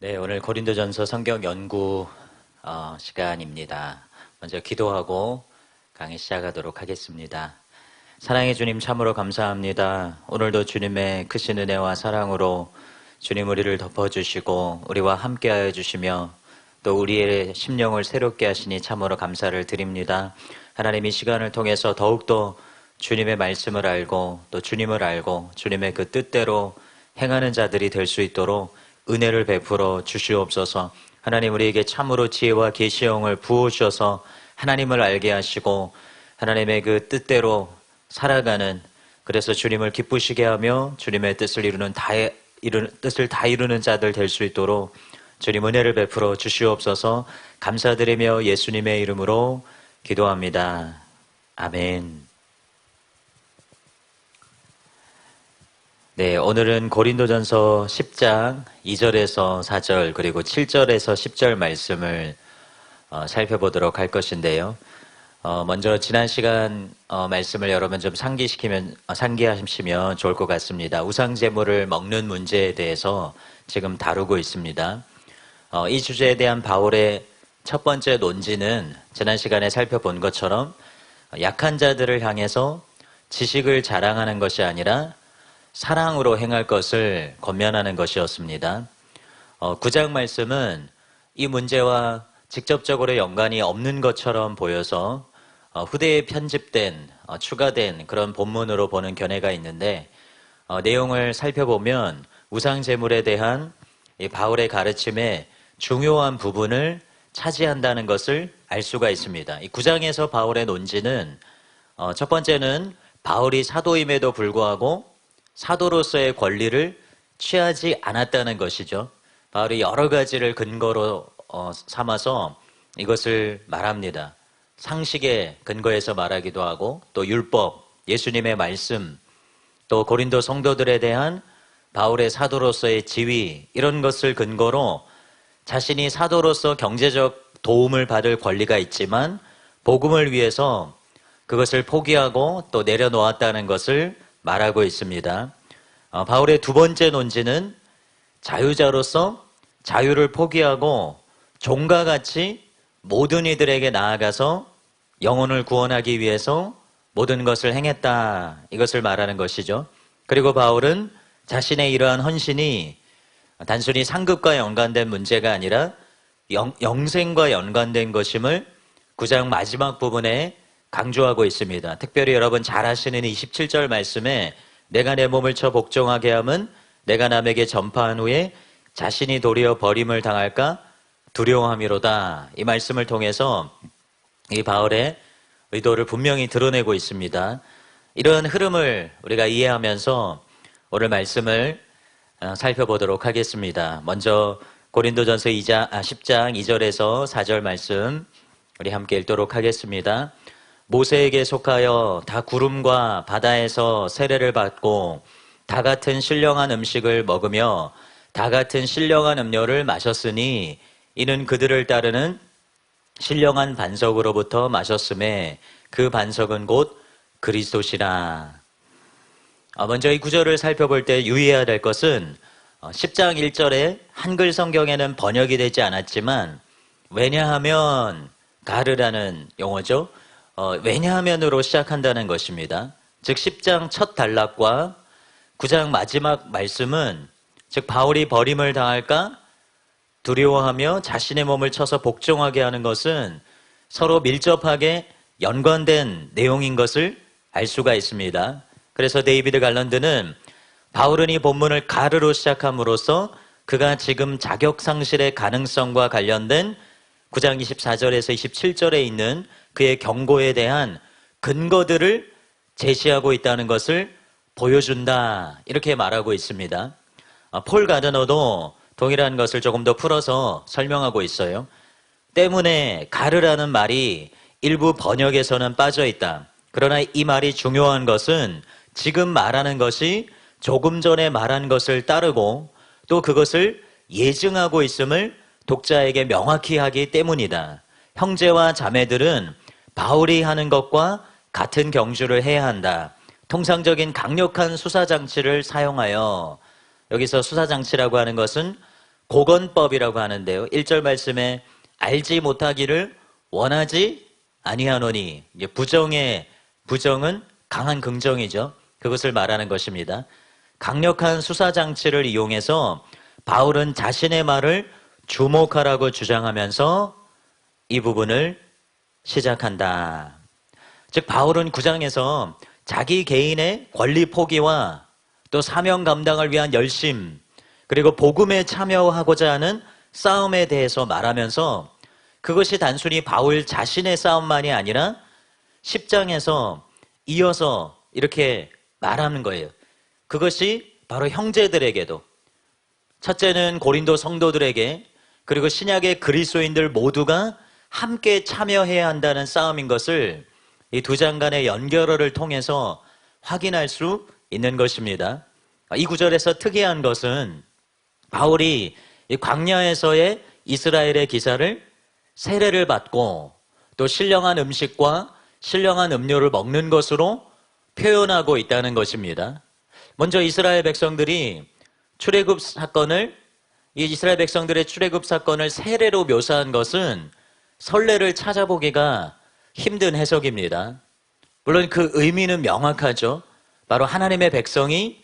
네, 오늘 고린도전서 성경 연구 시간입니다. 먼저 기도하고 강의 시작하도록 하겠습니다. 사랑의 주님 참으로 감사합니다. 오늘도 주님의 크신 은혜와 사랑으로 주님 우리를 덮어주시고 우리와 함께하여 주시며 또 우리의 심령을 새롭게 하시니 참으로 감사를 드립니다. 하나님 이 시간을 통해서 더욱더 주님의 말씀을 알고 또 주님을 알고 주님의 그 뜻대로 행하는 자들이 될 수 있도록 은혜를 베풀어 주시옵소서. 하나님 우리에게 참으로 지혜와 계시형을 부어주셔서 하나님을 알게 하시고 하나님의 그 뜻대로 살아가는, 그래서 주님을 기쁘시게 하며 주님의 뜻을 다 이루는 자들 될 수 있도록 주님 은혜를 베풀어 주시옵소서. 감사드리며 예수님의 이름으로 기도합니다. 아멘. 네, 오늘은 고린도전서 10장 2절에서 4절 그리고 7절에서 10절 말씀을 살펴보도록 할 것인데요. 먼저 지난 시간 말씀을 여러분 좀 상기하시면 좋을 것 같습니다. 우상제물을 먹는 문제에 대해서 지금 다루고 있습니다. 이 주제에 대한 바울의 첫 번째 논지는 지난 시간에 살펴본 것처럼 약한 자들을 향해서 지식을 자랑하는 것이 아니라 사랑으로 행할 것을 권면하는 것이었습니다. 9장 말씀은 이 문제와 직접적으로 연관이 없는 것처럼 보여서 후대에 편집된, 추가된 그런 본문으로 보는 견해가 있는데, 내용을 살펴보면 우상제물에 대한 이 바울의 가르침의 중요한 부분을 차지한다는 것을 알 수가 있습니다. 이 9장에서 바울의 논지는 첫 번째는 바울이 사도임에도 불구하고 사도로서의 권리를 취하지 않았다는 것이죠. 바울이 여러 가지를 근거로 삼아서 이것을 말합니다. 상식에 근거해서 말하기도 하고 또 율법, 예수님의 말씀, 또 고린도 성도들에 대한 바울의 사도로서의 지위, 이런 것을 근거로 자신이 사도로서 경제적 도움을 받을 권리가 있지만 복음을 위해서 그것을 포기하고 또 내려놓았다는 것을 말하고 있습니다. 바울의 두 번째 논지는 자유자로서 자유를 포기하고 종과 같이 모든 이들에게 나아가서 영혼을 구원하기 위해서 모든 것을 행했다, 이것을 말하는 것이죠. 그리고 바울은 자신의 이러한 헌신이 단순히 상급과 연관된 문제가 아니라 영생과 연관된 것임을 9장 마지막 부분에 강조하고 있습니다. 특별히 여러분 잘 아시는 27절 말씀에 내가 내 몸을 쳐 복종하게 함은 내가 남에게 전파한 후에 자신이 도리어 버림을 당할까 두려워함이로다. 이 말씀을 통해서 이 바울의 의도를 분명히 드러내고 있습니다. 이러한 흐름을 우리가 이해하면서 오늘 말씀을 살펴보도록 하겠습니다. 먼저 고린도전서 10장 2절에서 4절 말씀 우리 함께 읽도록 하겠습니다. 모세에게 속하여 다 구름과 바다에서 세례를 받고 다 같은 신령한 음식을 먹으며 다 같은 신령한 음료를 마셨으니 이는 그들을 따르는 신령한 반석으로부터 마셨음에 그 반석은 곧 그리스도시라. 먼저 이 구절을 살펴볼 때 유의해야 될 것은 10장 1절에 한글 성경에는 번역이 되지 않았지만 왜냐하면 가르라는 용어죠. 왜냐하면으로 시작한다는 것입니다. 즉 10장 첫 단락과 9장 마지막 말씀은 즉 바울이 버림을 당할까 두려워하며 자신의 몸을 쳐서 복종하게 하는 것은 서로 밀접하게 연관된 내용인 것을 알 수가 있습니다. 그래서 데이비드 갈런드는 바울은 이 본문을 가르로 시작함으로써 그가 지금 자격 상실의 가능성과 관련된 9장 24절에서 27절에 있는 그의 경고에 대한 근거들을 제시하고 있다는 것을 보여준다, 이렇게 말하고 있습니다. 폴 가드너도 동일한 것을 조금 더 풀어서 설명하고 있어요. 때문에 가르라는 말이 일부 번역에서는 빠져 있다. 그러나 이 말이 중요한 것은 지금 말하는 것이 조금 전에 말한 것을 따르고 또 그것을 예증하고 있음을 독자에게 명확히 하기 때문이다. 형제와 자매들은 바울이 하는 것과 같은 경주를 해야 한다. 통상적인 강력한 수사장치를 사용하여, 여기서 수사장치라고 하는 것은 고건법이라고 하는데요. 1절 말씀에 알지 못하기를 원하지 아니하노니, 이게 부정은 강한 긍정이죠. 그것을 말하는 것입니다. 강력한 수사 장치를 이용해서 바울은 자신의 말을 주목하라고 주장하면서 이 부분을 시작한다. 즉 바울은 9장에서 자기 개인의 권리 포기와 또 사명 감당을 위한 열심, 그리고 복음에 참여하고자 하는 싸움에 대해서 말하면서 그것이 단순히 바울 자신의 싸움만이 아니라 10장에서 이어서 이렇게 말하는 거예요. 그것이 바로 형제들에게도, 첫째는 고린도 성도들에게, 그리고 신약의 그리스도인들 모두가 함께 참여해야 한다는 싸움인 것을 이 두 장 간의 연결어를 통해서 확인할 수 있는 것입니다. 이 구절에서 특이한 것은 바울이 이 광야에서의 이스라엘의 기사를 세례를 받고 또 신령한 음식과 신령한 음료를 먹는 것으로 표현하고 있다는 것입니다. 먼저 이스라엘 백성들의 출애굽 사건을 세례로 묘사한 것은 선례를 찾아보기가 힘든 해석입니다. 물론 그 의미는 명확하죠. 바로 하나님의 백성이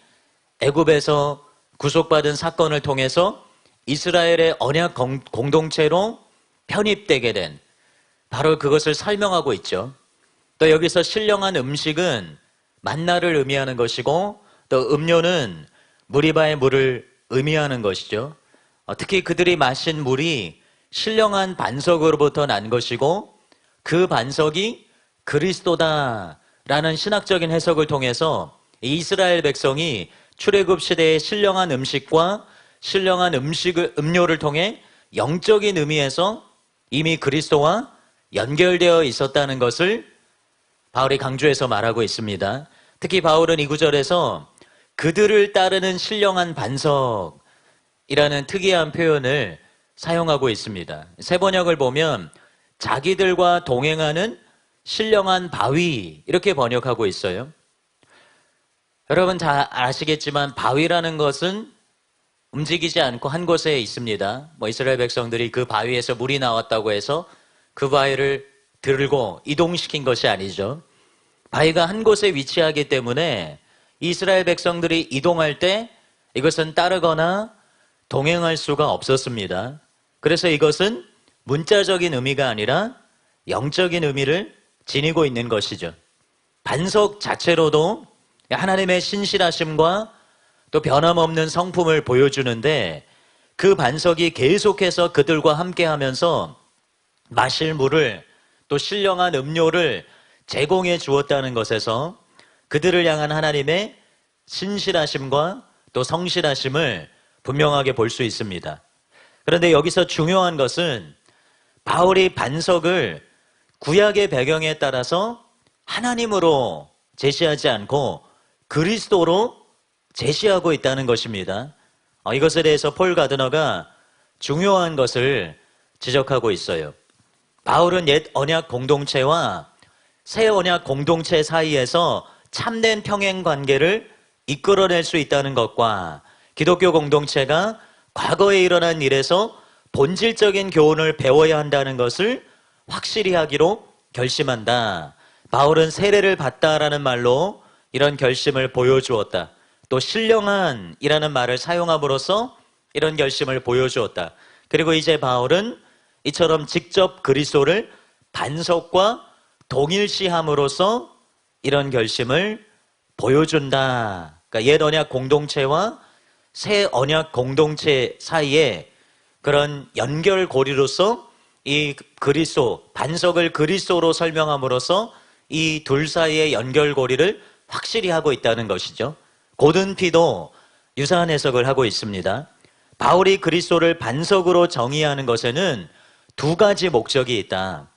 애굽에서 구속받은 사건을 통해서 이스라엘의 언약 공동체로 편입되게 된, 바로 그것을 설명하고 있죠. 또 여기서 신령한 음식은 만나를 의미하는 것이고, 또 음료는 무리바의 물을 의미하는 것이죠. 특히 그들이 마신 물이 신령한 반석으로부터 난 것이고 그 반석이 그리스도다라는 신학적인 해석을 통해서 이스라엘 백성이 출애굽 시대의 신령한 음식과 신령한 음료를 통해 영적인 의미에서 이미 그리스도와 연결되어 있었다는 것을 바울이 강조해서 말하고 있습니다. 특히 바울은 이 구절에서 그들을 따르는 신령한 반석이라는 특이한 표현을 사용하고 있습니다. 새 번역을 보면 자기들과 동행하는 신령한 바위, 이렇게 번역하고 있어요. 여러분 다 아시겠지만 바위라는 것은 움직이지 않고 한 곳에 있습니다. 이스라엘 백성들이 그 바위에서 물이 나왔다고 해서 그 바위를 들고 이동시킨 것이 아니죠. 바위가 한 곳에 위치하기 때문에 이스라엘 백성들이 이동할 때 이것은 따르거나 동행할 수가 없었습니다. 그래서 이것은 문자적인 의미가 아니라 영적인 의미를 지니고 있는 것이죠. 반석 자체로도 하나님의 신실하심과 또 변함없는 성품을 보여주는데, 그 반석이 계속해서 그들과 함께 하면서 마실 물을 또 신령한 음료를 제공해 주었다는 것에서 그들을 향한 하나님의 신실하심과 또 성실하심을 분명하게 볼 수 있습니다. 그런데 여기서 중요한 것은 바울이 반석을 구약의 배경에 따라서 하나님으로 제시하지 않고 그리스도로 제시하고 있다는 것입니다. 이것에 대해서 폴 가드너가 중요한 것을 지적하고 있어요. 바울은 옛 언약 공동체와 새 언약 공동체 사이에서 참된 평행 관계를 이끌어낼 수 있다는 것과 기독교 공동체가 과거에 일어난 일에서 본질적인 교훈을 배워야 한다는 것을 확실히 하기로 결심한다. 바울은 세례를 받다라는 말로 이런 결심을 보여주었다. 또 신령한이라는 말을 사용함으로써 이런 결심을 보여주었다. 그리고 이제 바울은 이처럼 직접 그리스도를 반석과 동일시함으로써 이런 결심을 보여준다. 그러니까 옛 언약 공동체와 새 언약 공동체 사이에 그런 연결고리로서 이 그리스도, 반석을 그리스도로 설명함으로써 이 둘 사이의 연결고리를 확실히 하고 있다는 것이죠. 고든피도 유사한 해석을 하고 있습니다. 바울이 그리스도를 반석으로 정의하는 것에는 두 가지 목적이 있다.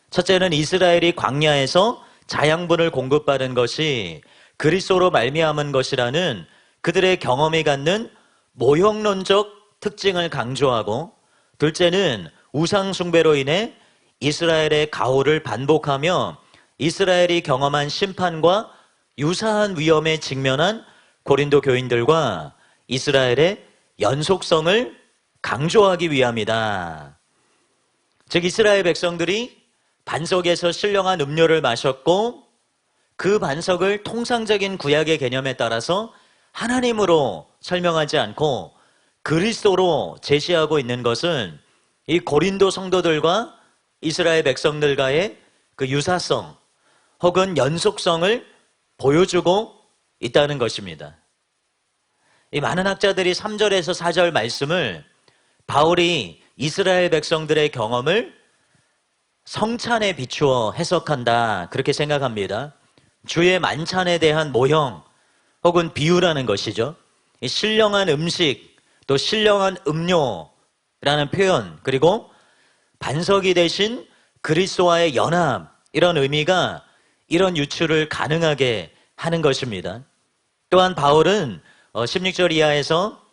첫째는 이스라엘이 광야에서 자양분을 공급받은 것이 그리스도로 말미암은 것이라는 그들의 경험이 갖는 모형론적 특징을 강조하고, 둘째는 우상 숭배로 인해 이스라엘의 가호를 반복하며 이스라엘이 경험한 심판과 유사한 위험에 직면한 고린도 교인들과 이스라엘의 연속성을 강조하기 위함이다. 즉 이스라엘 백성들이 반석에서 신령한 음료를 마셨고 그 반석을 통상적인 구약의 개념에 따라서 하나님으로 설명하지 않고 그리스도로 제시하고 있는 것은 이 고린도 성도들과 이스라엘 백성들과의 그 유사성 혹은 연속성을 보여주고 있다는 것입니다. 이 많은 학자들이 3절에서 4절 말씀을 바울이 이스라엘 백성들의 경험을 성찬에 비추어 해석한다 그렇게 생각합니다. 주의 만찬에 대한 모형 혹은 비유라는 것이죠. 이 신령한 음식 또 신령한 음료라는 표현 그리고 반석이 되신 그리스도와의 연합 이런 의미가 이런 유추를 가능하게 하는 것입니다. 또한 바울은 16절 이하에서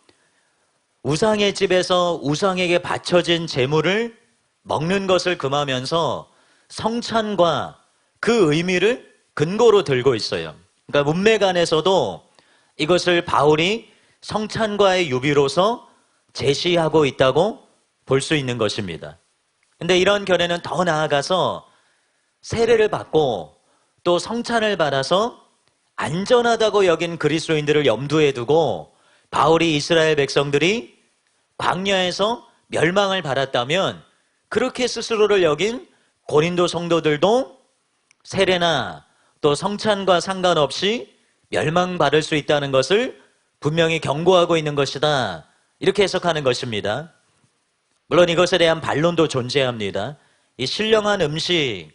우상의 집에서 우상에게 바쳐진 제물을 먹는 것을 금하면서 성찬과 그 의미를 근거로 들고 있어요. 그러니까 문맥안에서도 이것을 바울이 성찬과의 유비로서 제시하고 있다고 볼 수 있는 것입니다. 근데 이런 견해는 더 나아가서 세례를 받고 또 성찬을 받아서 안전하다고 여긴 그리스도인들을 염두에 두고 바울이 이스라엘 백성들이 광야에서 멸망을 받았다면 그렇게 스스로를 여긴 고린도 성도들도 세례나 또 성찬과 상관없이 멸망받을 수 있다는 것을 분명히 경고하고 있는 것이다. 이렇게 해석하는 것입니다. 물론 이것에 대한 반론도 존재합니다. 이 신령한 음식,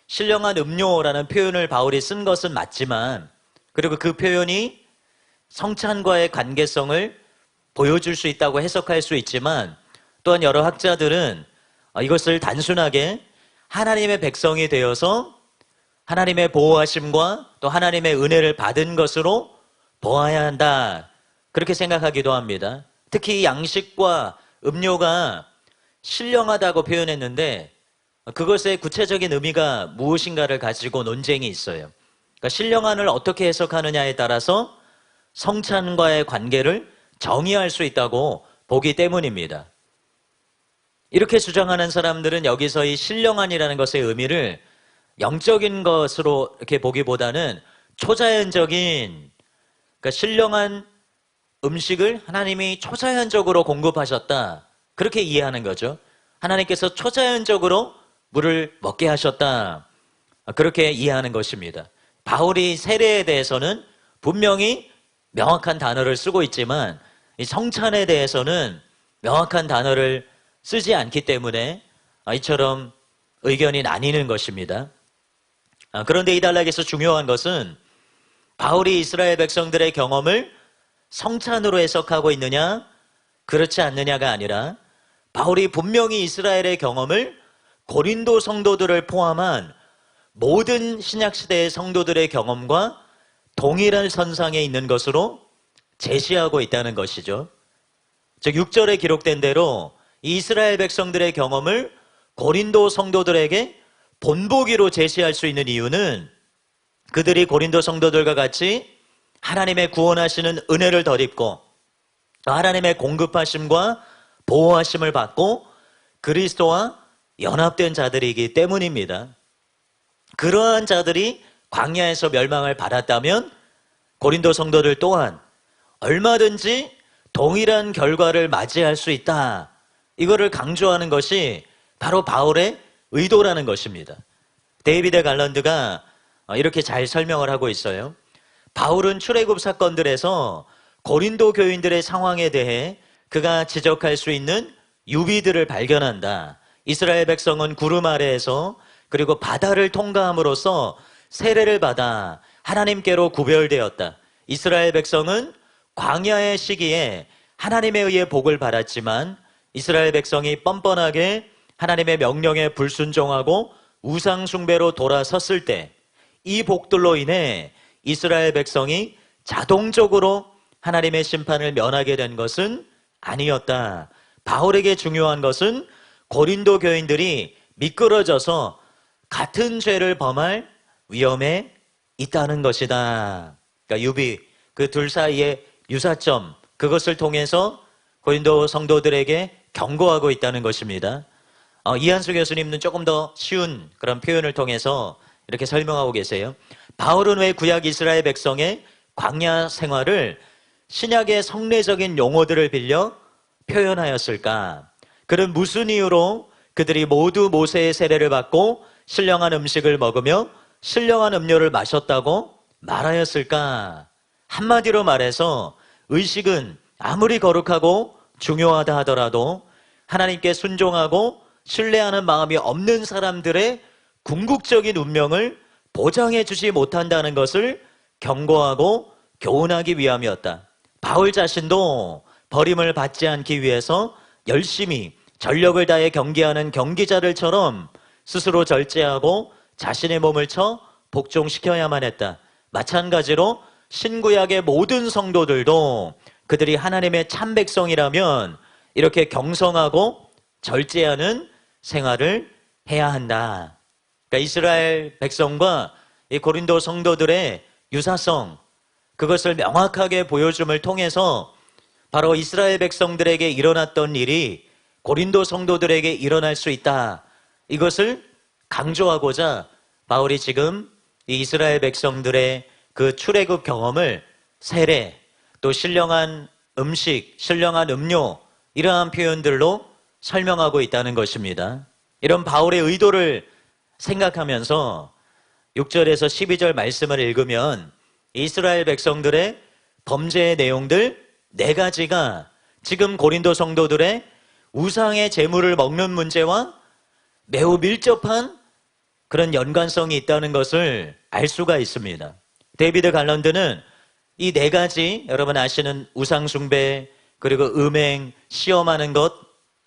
신령한 음료라는 표현을 바울이 쓴 것은 맞지만 그리고 그 표현이 성찬과의 관계성을 보여줄 수 있다고 해석할 수 있지만 또한 여러 학자들은 이것을 단순하게 하나님의 백성이 되어서 하나님의 보호하심과 또 하나님의 은혜를 받은 것으로 보아야 한다. 그렇게 생각하기도 합니다. 특히 양식과 음료가 신령하다고 표현했는데 그것의 구체적인 의미가 무엇인가를 가지고 논쟁이 있어요. 그러니까 신령한을 어떻게 해석하느냐에 따라서 성찬과의 관계를 정의할 수 있다고 보기 때문입니다. 이렇게 주장하는 사람들은 여기서 이 신령한이라는 것의 의미를 영적인 것으로 이렇게 보기보다는 초자연적인, 그러니까 신령한 음식을 하나님이 초자연적으로 공급하셨다. 그렇게 이해하는 거죠. 하나님께서 초자연적으로 물을 먹게 하셨다. 그렇게 이해하는 것입니다. 바울이 세례에 대해서는 분명히 명확한 단어를 쓰고 있지만 이 성찬에 대해서는 명확한 단어를 쓰지 않기 때문에 이처럼 의견이 나뉘는 것입니다. 그런데 이 단락에서 중요한 것은 바울이 이스라엘 백성들의 경험을 성찬으로 해석하고 있느냐 그렇지 않느냐가 아니라 바울이 분명히 이스라엘의 경험을 고린도 성도들을 포함한 모든 신약시대의 성도들의 경험과 동일한 선상에 있는 것으로 제시하고 있다는 것이죠. 즉 6절에 기록된 대로 이스라엘 백성들의 경험을 고린도 성도들에게 본보기로 제시할 수 있는 이유는 그들이 고린도 성도들과 같이 하나님의 구원하시는 은혜를 덧입고 하나님의 공급하심과 보호하심을 받고 그리스도와 연합된 자들이기 때문입니다. 그러한 자들이 광야에서 멸망을 받았다면 고린도 성도들 또한 얼마든지 동일한 결과를 맞이할 수 있다. 이거를 강조하는 것이 바로 바울의 의도라는 것입니다. 데이비드 갈런드가 이렇게 잘 설명을 하고 있어요. 바울은 출애굽 사건들에서 고린도 교인들의 상황에 대해 그가 지적할 수 있는 유비들을 발견한다. 이스라엘 백성은 구름 아래에서 그리고 바다를 통과함으로써 세례를 받아 하나님께로 구별되었다. 이스라엘 백성은 광야의 시기에 하나님에 의해 복을 받았지만 이스라엘 백성이 뻔뻔하게 하나님의 명령에 불순종하고 우상 숭배로 돌아섰을 때 이 복들로 인해 이스라엘 백성이 자동적으로 하나님의 심판을 면하게 된 것은 아니었다. 바울에게 중요한 것은 고린도 교인들이 미끄러져서 같은 죄를 범할 위험에 있다는 것이다. 그러니까 유비, 그 둘 사이의 유사점, 그것을 통해서 고린도 성도들에게 경고하고 있다는 것입니다. 이한수 교수님은 조금 더 쉬운 그런 표현을 통해서 이렇게 설명하고 계세요. 바울은 왜 구약 이스라엘 백성의 광야 생활을 신약의 성례적인 용어들을 빌려 표현하였을까? 그는 무슨 이유로 그들이 모두 모세의 세례를 받고 신령한 음식을 먹으며 신령한 음료를 마셨다고 말하였을까? 한마디로 말해서 의식은 아무리 거룩하고 중요하다 하더라도 하나님께 순종하고 신뢰하는 마음이 없는 사람들의 궁극적인 운명을 보장해 주지 못한다는 것을 경고하고 교훈하기 위함이었다. 바울 자신도 버림을 받지 않기 위해서 열심히 전력을 다해 경기하는 경기자들처럼 스스로 절제하고 자신의 몸을 쳐 복종시켜야만 했다. 마찬가지로 신구약의 모든 성도들도 그들이 하나님의 참 백성이라면 이렇게 경성하고 절제하는 생활을 해야 한다. 그러니까 이스라엘 백성과 이 고린도 성도들의 유사성, 그것을 명확하게 보여줌을 통해서 바로 이스라엘 백성들에게 일어났던 일이 고린도 성도들에게 일어날 수 있다. 이것을 강조하고자 바울이 지금 이 이스라엘 백성들의 그 출애굽 경험을 세례, 또 신령한 음식, 신령한 음료, 이러한 표현들로 설명하고 있다는 것입니다. 이런 바울의 의도를 생각하면서 6절에서 12절 말씀을 읽으면 이스라엘 백성들의 범죄의 내용들 4가지가 지금 고린도 성도들의 우상의 재물을 먹는 문제와 매우 밀접한 그런 연관성이 있다는 것을 알 수가 있습니다. 데이비드 갈런드는 이 4가지, 여러분 아시는 우상 숭배, 그리고 음행, 시험하는 것,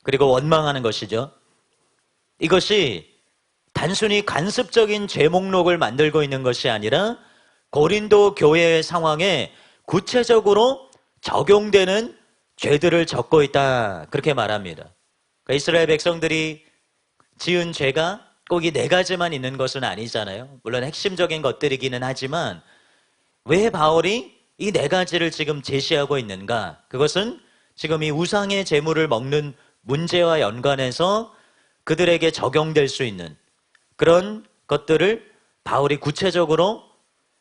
그리고 원망하는 것이죠. 이것이 단순히 관습적인 죄 목록을 만들고 있는 것이 아니라 고린도 교회의 상황에 구체적으로 적용되는 죄들을 적고 있다, 그렇게 말합니다. 그러니까 이스라엘 백성들이 지은 죄가 꼭 이 4가지만 있는 것은 아니잖아요. 물론 핵심적인 것들이기는 하지만 왜 바울이 이 4가지를 지금 제시하고 있는가? 그것은 지금 이 우상의 재물을 먹는 문제와 연관해서 그들에게 적용될 수 있는 그런 것들을 바울이 구체적으로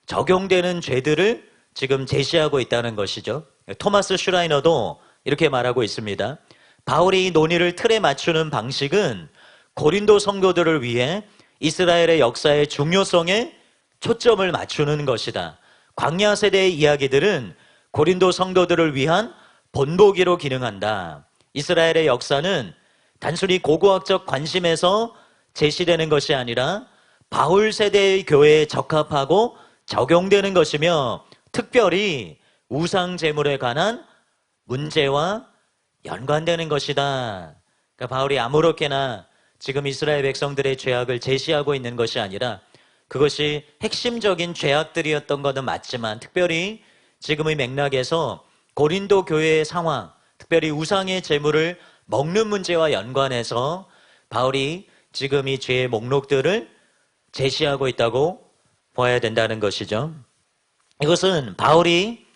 적용되는 죄들을 지금 제시하고 있다는 것이죠. 토마스 슈라이너도 이렇게 말하고 있습니다. 바울이 이 논의를 틀에 맞추는 방식은 고린도 성도들을 위해 이스라엘의 역사의 중요성에 초점을 맞추는 것이다. 광야 세대의 이야기들은 고린도 성도들을 위한 본보기로 기능한다. 이스라엘의 역사는 단순히 고고학적 관심에서 제시되는 것이 아니라 바울 세대의 교회에 적합하고 적용되는 것이며 특별히 우상 제물에 관한 문제와 연관되는 것이다. 그러니까 바울이 아무렇게나 지금 이스라엘 백성들의 죄악을 제시하고 있는 것이 아니라 그것이 핵심적인 죄악들이었던 것은 맞지만 특별히 지금의 맥락에서 고린도 교회의 상황, 특별히 우상의 제물을 먹는 문제와 연관해서 바울이 지금 이 죄의 목록들을 제시하고 있다고 봐야 된다는 것이죠. 이것은 바울이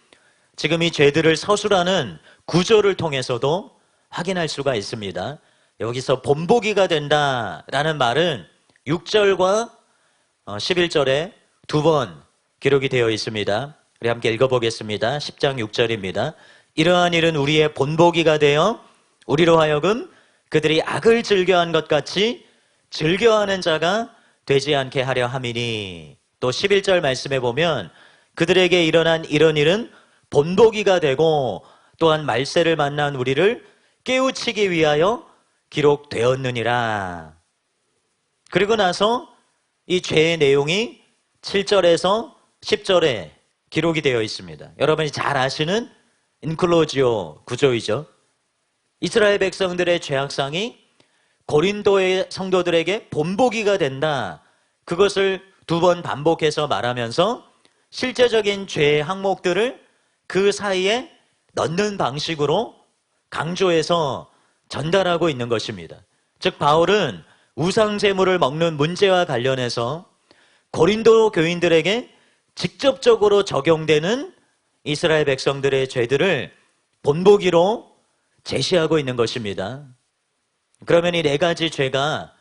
지금 이 죄들을 서술하는 구조를 통해서도 확인할 수가 있습니다. 여기서 본보기가 된다라는 말은 6절과 11절에 2번 기록이 되어 있습니다. 우리 함께 읽어보겠습니다. 10장 6절입니다. 이러한 일은 우리의 본보기가 되어 우리로 하여금 그들이 악을 즐겨한 것 같이 즐겨하는 자가 되지 않게 하려 함이니. 또 11절 말씀에 보면 그들에게 일어난 이런 일은 본보기가 되고 또한 말세를 만난 우리를 깨우치기 위하여 기록되었느니라. 그리고 나서 이 죄의 내용이 7절에서 10절에 기록이 되어 있습니다. 여러분이 잘 아시는 인클로지오 구조이죠. 이스라엘 백성들의 죄악상이 고린도의 성도들에게 본보기가 된다. 그것을 2번 반복해서 말하면서 실제적인 죄의 항목들을 그 사이에 넣는 방식으로 강조해서 전달하고 있는 것입니다. 즉 바울은 우상제물을 먹는 문제와 관련해서 고린도 교인들에게 직접적으로 적용되는 이스라엘 백성들의 죄들을 본보기로 제시하고 있는 것입니다. 그러면 이 네 가지 죄가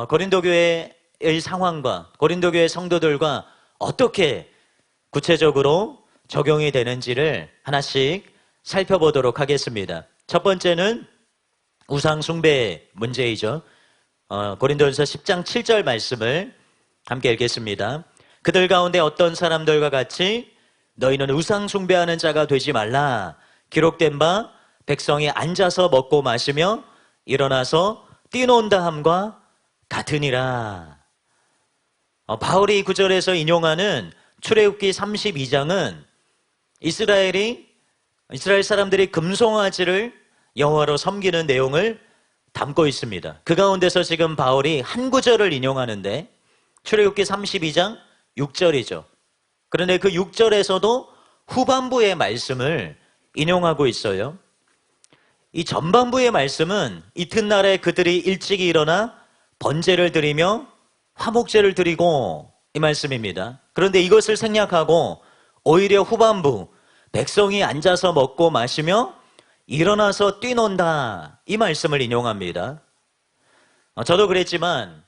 고린도 교회의 상황과 고린도 교회 성도들과 어떻게 구체적으로 적용이 되는지를 하나씩 살펴보도록 하겠습니다. 첫 번째는 우상 숭배 문제이죠. 고린도전서 10장 7절 말씀을 함께 읽겠습니다. 그들 가운데 어떤 사람들과 같이 너희는 우상 숭배하는 자가 되지 말라. 기록된 바 백성이 앉아서 먹고 마시며 일어나서 뛰논다 함과 같으니라. 바울이 이 구절에서 인용하는 출애굽기 32장은 이스라엘 사람들이 금송아지를 여호와로 섬기는 내용을 담고 있습니다. 그 가운데서 지금 바울이 한 구절을 인용하는데 출애굽기 32장 6절이죠. 그런데 그 6절에서도 후반부의 말씀을 인용하고 있어요. 이 전반부의 말씀은 이튿날에 그들이 일찍이 일어나 번제를 드리며 화목제를 드리고 이 말씀입니다. 그런데 이것을 생략하고 오히려 후반부 백성이 앉아서 먹고 마시며 일어나서 뛰논다 이 말씀을 인용합니다. 저도 그랬지만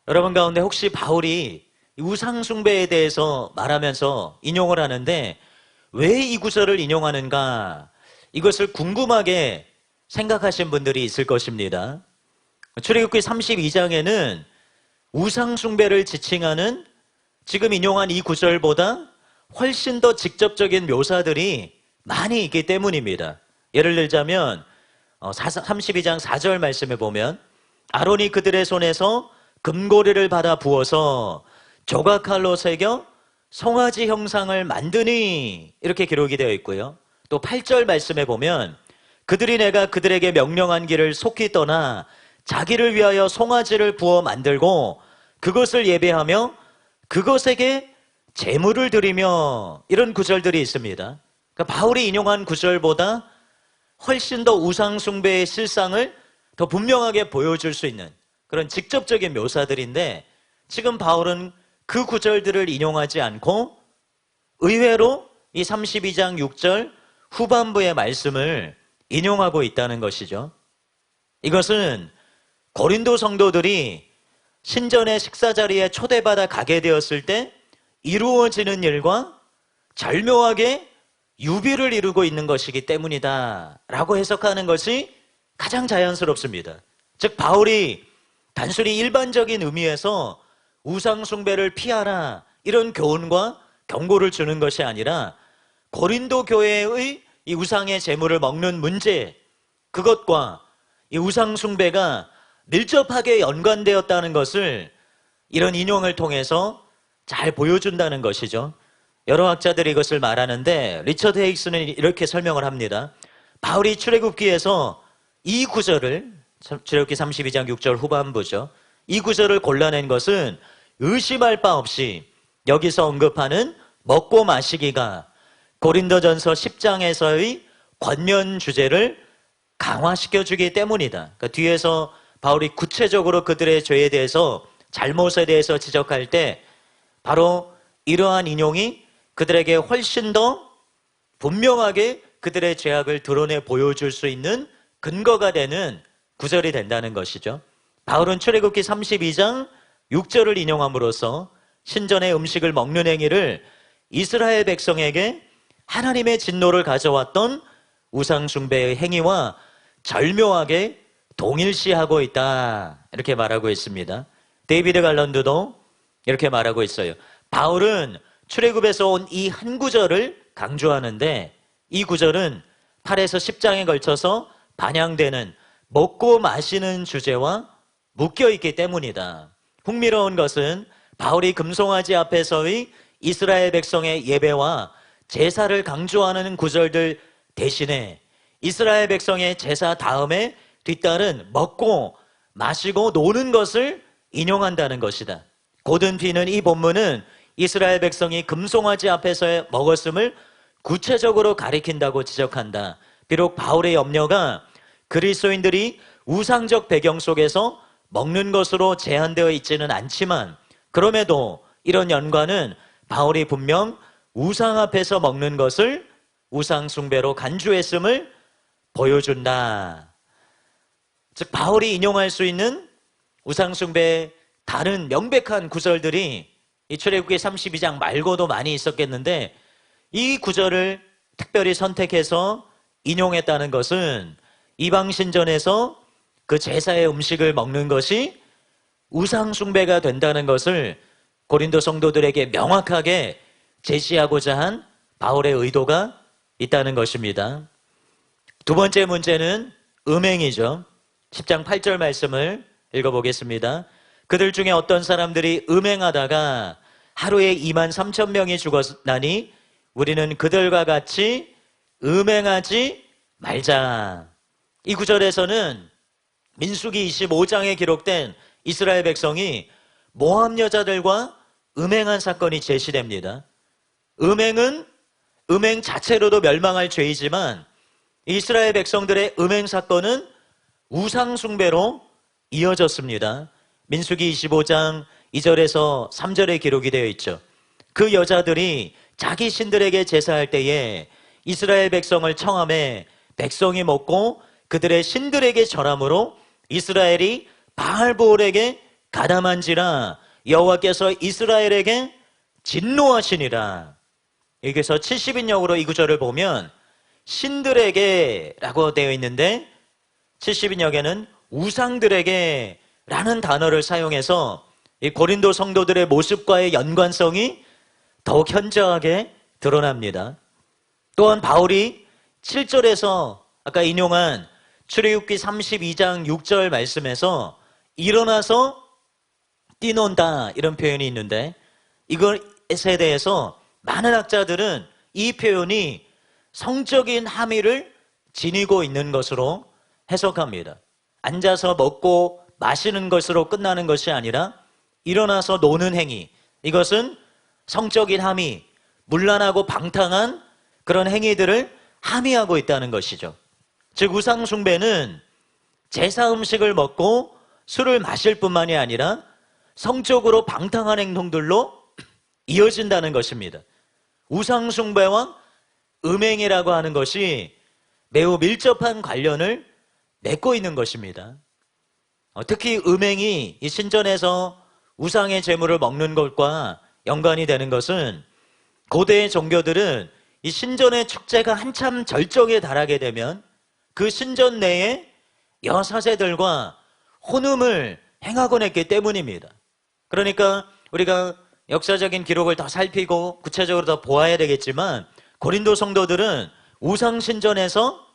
여러분 가운데 혹시 바울이 우상 숭배에 대해서 말하면서 인용을 하는데 왜 이 구절을 인용하는가 이것을 궁금하게 생각하신 분들이 있을 것입니다. 출애굽기 32장에는 우상 숭배를 지칭하는 지금 인용한 이 구절보다 훨씬 더 직접적인 묘사들이 많이 있기 때문입니다. 예를 들자면 32장 4절 말씀에 보면 아론이 그들의 손에서 금고리를 받아 부어서 조각칼로 새겨 송아지 형상을 만드니 이렇게 기록이 되어 있고요. 또 8절 말씀에 보면 그들이 내가 그들에게 명령한 길을 속히 떠나 자기를 위하여 송아지를 부어 만들고 그것을 예배하며 그것에게 제물을 드리며 이런 구절들이 있습니다. 그러니까 바울이 인용한 구절보다 훨씬 더 우상 숭배의 실상을 더 분명하게 보여줄 수 있는 그런 직접적인 묘사들인데 지금 바울은 그 구절들을 인용하지 않고 의외로 이 32장 6절 후반부의 말씀을 인용하고 있다는 것이죠. 이것은 고린도 성도들이 신전의 식사 자리에 초대받아 가게 되었을 때 이루어지는 일과 절묘하게 유비를 이루고 있는 것이기 때문이다 라고 해석하는 것이 가장 자연스럽습니다. 즉 바울이 단순히 일반적인 의미에서 우상 숭배를 피하라 이런 교훈과 경고를 주는 것이 아니라 고린도 교회의 이 우상의 제물을 먹는 문제 그것과 이 우상 숭배가 밀접하게 연관되었다는 것을 이런 인용을 통해서 잘 보여준다는 것이죠. 여러 학자들이 이것을 말하는데 리처드 헤익스는 이렇게 설명을 합니다. 바울이 출애굽기에서 이 구절을 출애굽기 32장 6절 후반부죠. 이 구절을 골라낸 것은 의심할 바 없이 여기서 언급하는 먹고 마시기가 고린도전서 10장에서의 권면 주제를 강화시켜주기 때문이다. 그러니까 뒤에서 바울이 구체적으로 그들의 죄에 대해서 잘못에 대해서 지적할 때 바로 이러한 인용이 그들에게 훨씬 더 분명하게 그들의 죄악을 드러내 보여줄 수 있는 근거가 되는 구절이 된다는 것이죠. 바울은 출애굽기 32장 6절을 인용함으로써 신전의 음식을 먹는 행위를 이스라엘 백성에게 하나님의 진노를 가져왔던 우상 숭배의 행위와 절묘하게 동일시하고 있다 이렇게 말하고 있습니다. 데이비드 갈런드도 이렇게 말하고 있어요. 바울은 출애굽에서 온 이 한 구절을 강조하는데 이 구절은 8에서 10장에 걸쳐서 반영되는 먹고 마시는 주제와 묶여있기 때문이다. 흥미로운 것은 바울이 금송아지 앞에서의 이스라엘 백성의 예배와 제사를 강조하는 구절들 대신에 이스라엘 백성의 제사 다음에 뒤따른 먹고 마시고 노는 것을 인용한다는 것이다. 고든피는 이 본문은 이스라엘 백성이 금송아지 앞에서 먹었음을 구체적으로 가리킨다고 지적한다. 비록 바울의 염려가 그리스도인들이 우상적 배경 속에서 먹는 것으로 제한되어 있지는 않지만 그럼에도 이런 연관은 바울이 분명 우상 앞에서 먹는 것을 우상 숭배로 간주했음을 보여준다. 즉 바울이 인용할 수 있는 우상숭배의 다른 명백한 구절들이 이 출애굽기 32장 말고도 많이 있었겠는데, 이 구절을 특별히 선택해서 인용했다는 것은 이방신전에서 그 제사의 음식을 먹는 것이 우상숭배가 된다는 것을 고린도 성도들에게 명확하게 제시하고자 한 바울의 의도가 있다는 것입니다. 두 번째 문제는 음행이죠. 10장 8절 말씀을 읽어보겠습니다. 그들 중에 어떤 사람들이 음행하다가 하루에 2만 3천 명이 죽었나니 우리는 그들과 같이 음행하지 말자. 이 구절에서는 민수기 25장에 기록된 이스라엘 백성이 모압 여자들과 음행한 사건이 제시됩니다. 음행은 음행 자체로도 멸망할 죄이지만 이스라엘 백성들의 음행 사건은 우상숭배로 이어졌습니다. 민수기 25장 2절에서 3절에 기록이 되어 있죠. 그 여자들이 자기 신들에게 제사할 때에 이스라엘 백성을 청함해 백성이 먹고 그들의 신들에게 절함으로 이스라엘이 바알보올에게 가담한지라 여호와께서 이스라엘에게 진노하시니라. 여기서 70인역으로 이 구절을 보면 신들에게 라고 되어 있는데 70인역에는 우상들에게 라는 단어를 사용해서 이 고린도 성도들의 모습과의 연관성이 더욱 현저하게 드러납니다. 또한 바울이 7절에서 아까 인용한 출애굽기 32장 6절 말씀에서 일어나서 뛰논다 이런 표현이 있는데, 이것에 대해서 많은 학자들은 이 표현이 성적인 함의를 지니고 있는 것으로 해석합니다. 앉아서 먹고 마시는 것으로 끝나는 것이 아니라 일어나서 노는 행위, 이것은 성적인 함의, 문란하고 방탕한 그런 행위들을 함의하고 있다는 것이죠. 즉 우상숭배는 제사 음식을 먹고 술을 마실 뿐만이 아니라 성적으로 방탕한 행동들로 이어진다는 것입니다. 우상숭배와 음행이라고 하는 것이 매우 밀접한 관련을 맺고 있는 것입니다. 특히 음행이 이 신전에서 우상의 제물을 먹는 것과 연관이 되는 것은 고대의 종교들은 이 신전의 축제가 한참 절정에 달하게 되면 그 신전 내에 여사제들과 혼음을 행하곤 했기 때문입니다. 그러니까 우리가 역사적인 기록을 더 살피고 구체적으로 더 보아야 되겠지만 고린도 성도들은 우상신전에서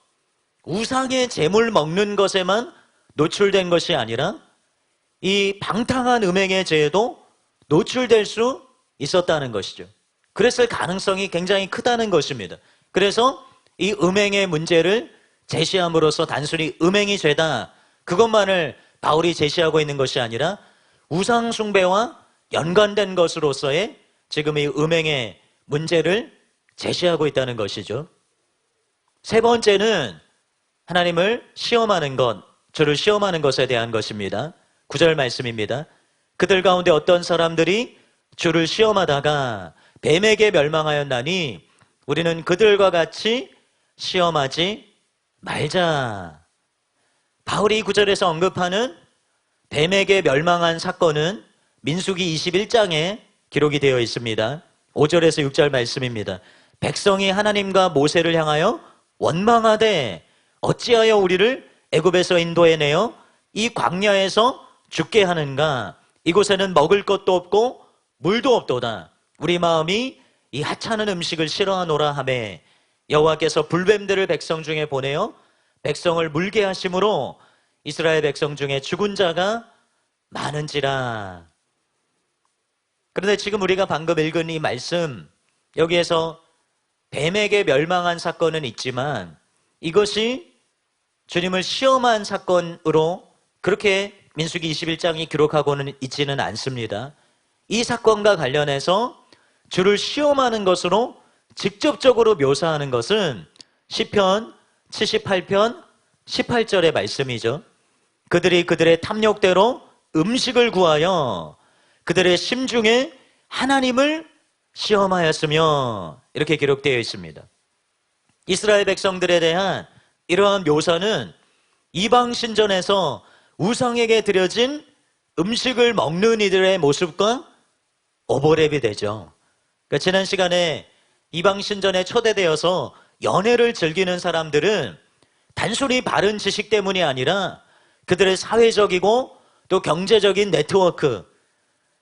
우상의 제물 먹는 것에만 노출된 것이 아니라 이 방탕한 음행의 죄에도 노출될 수 있었다는 것이죠. 그랬을 가능성이 굉장히 크다는 것입니다. 그래서 이 음행의 문제를 제시함으로써 단순히 음행이 죄다 그것만을 바울이 제시하고 있는 것이 아니라 우상숭배와 연관된 것으로서의 지금 이 음행의 문제를 제시하고 있다는 것이죠. 세 번째는 하나님을 시험하는 것, 주를 시험하는 것에 대한 것입니다. 9절 말씀입니다. 그들 가운데 어떤 사람들이 주를 시험하다가 뱀에게 멸망하였나니 우리는 그들과 같이 시험하지 말자. 바울이 9절에서 언급하는 뱀에게 멸망한 사건은 민수기 21장에 기록이 되어 있습니다. 5절에서 6절 말씀입니다. 백성이 하나님과 모세를 향하여 원망하되 어찌하여 우리를 애굽에서 인도해내어 이 광야에서 죽게 하는가? 이곳에는 먹을 것도 없고 물도 없도다. 우리 마음이 이 하찮은 음식을 싫어하노라 하매 여호와께서 불뱀들을 백성 중에 보내어 백성을 물게 하심으로 이스라엘 백성 중에 죽은 자가 많은지라. 그런데 지금 우리가 방금 읽은 이 말씀, 여기에서 뱀에게 멸망한 사건은 있지만 이것이 주님을 시험한 사건으로 그렇게 민수기 21장이 기록하고는 있지는 않습니다. 이 사건과 관련해서 주를 시험하는 것으로 직접적으로 묘사하는 것은 시편 78편 18절의 말씀이죠. 그들이 그들의 탐욕대로 음식을 구하여 그들의 심중에 하나님을 시험하였으며 이렇게 기록되어 있습니다. 이스라엘 백성들에 대한 이러한 묘사는 이방 신전에서 우상에게 드려진 음식을 먹는 이들의 모습과 오버랩이 되죠. 그러니까 지난 시간에 이방 신전에 초대되어서 연애를 즐기는 사람들은 단순히 바른 지식 때문이 아니라 그들의 사회적이고 또 경제적인 네트워크,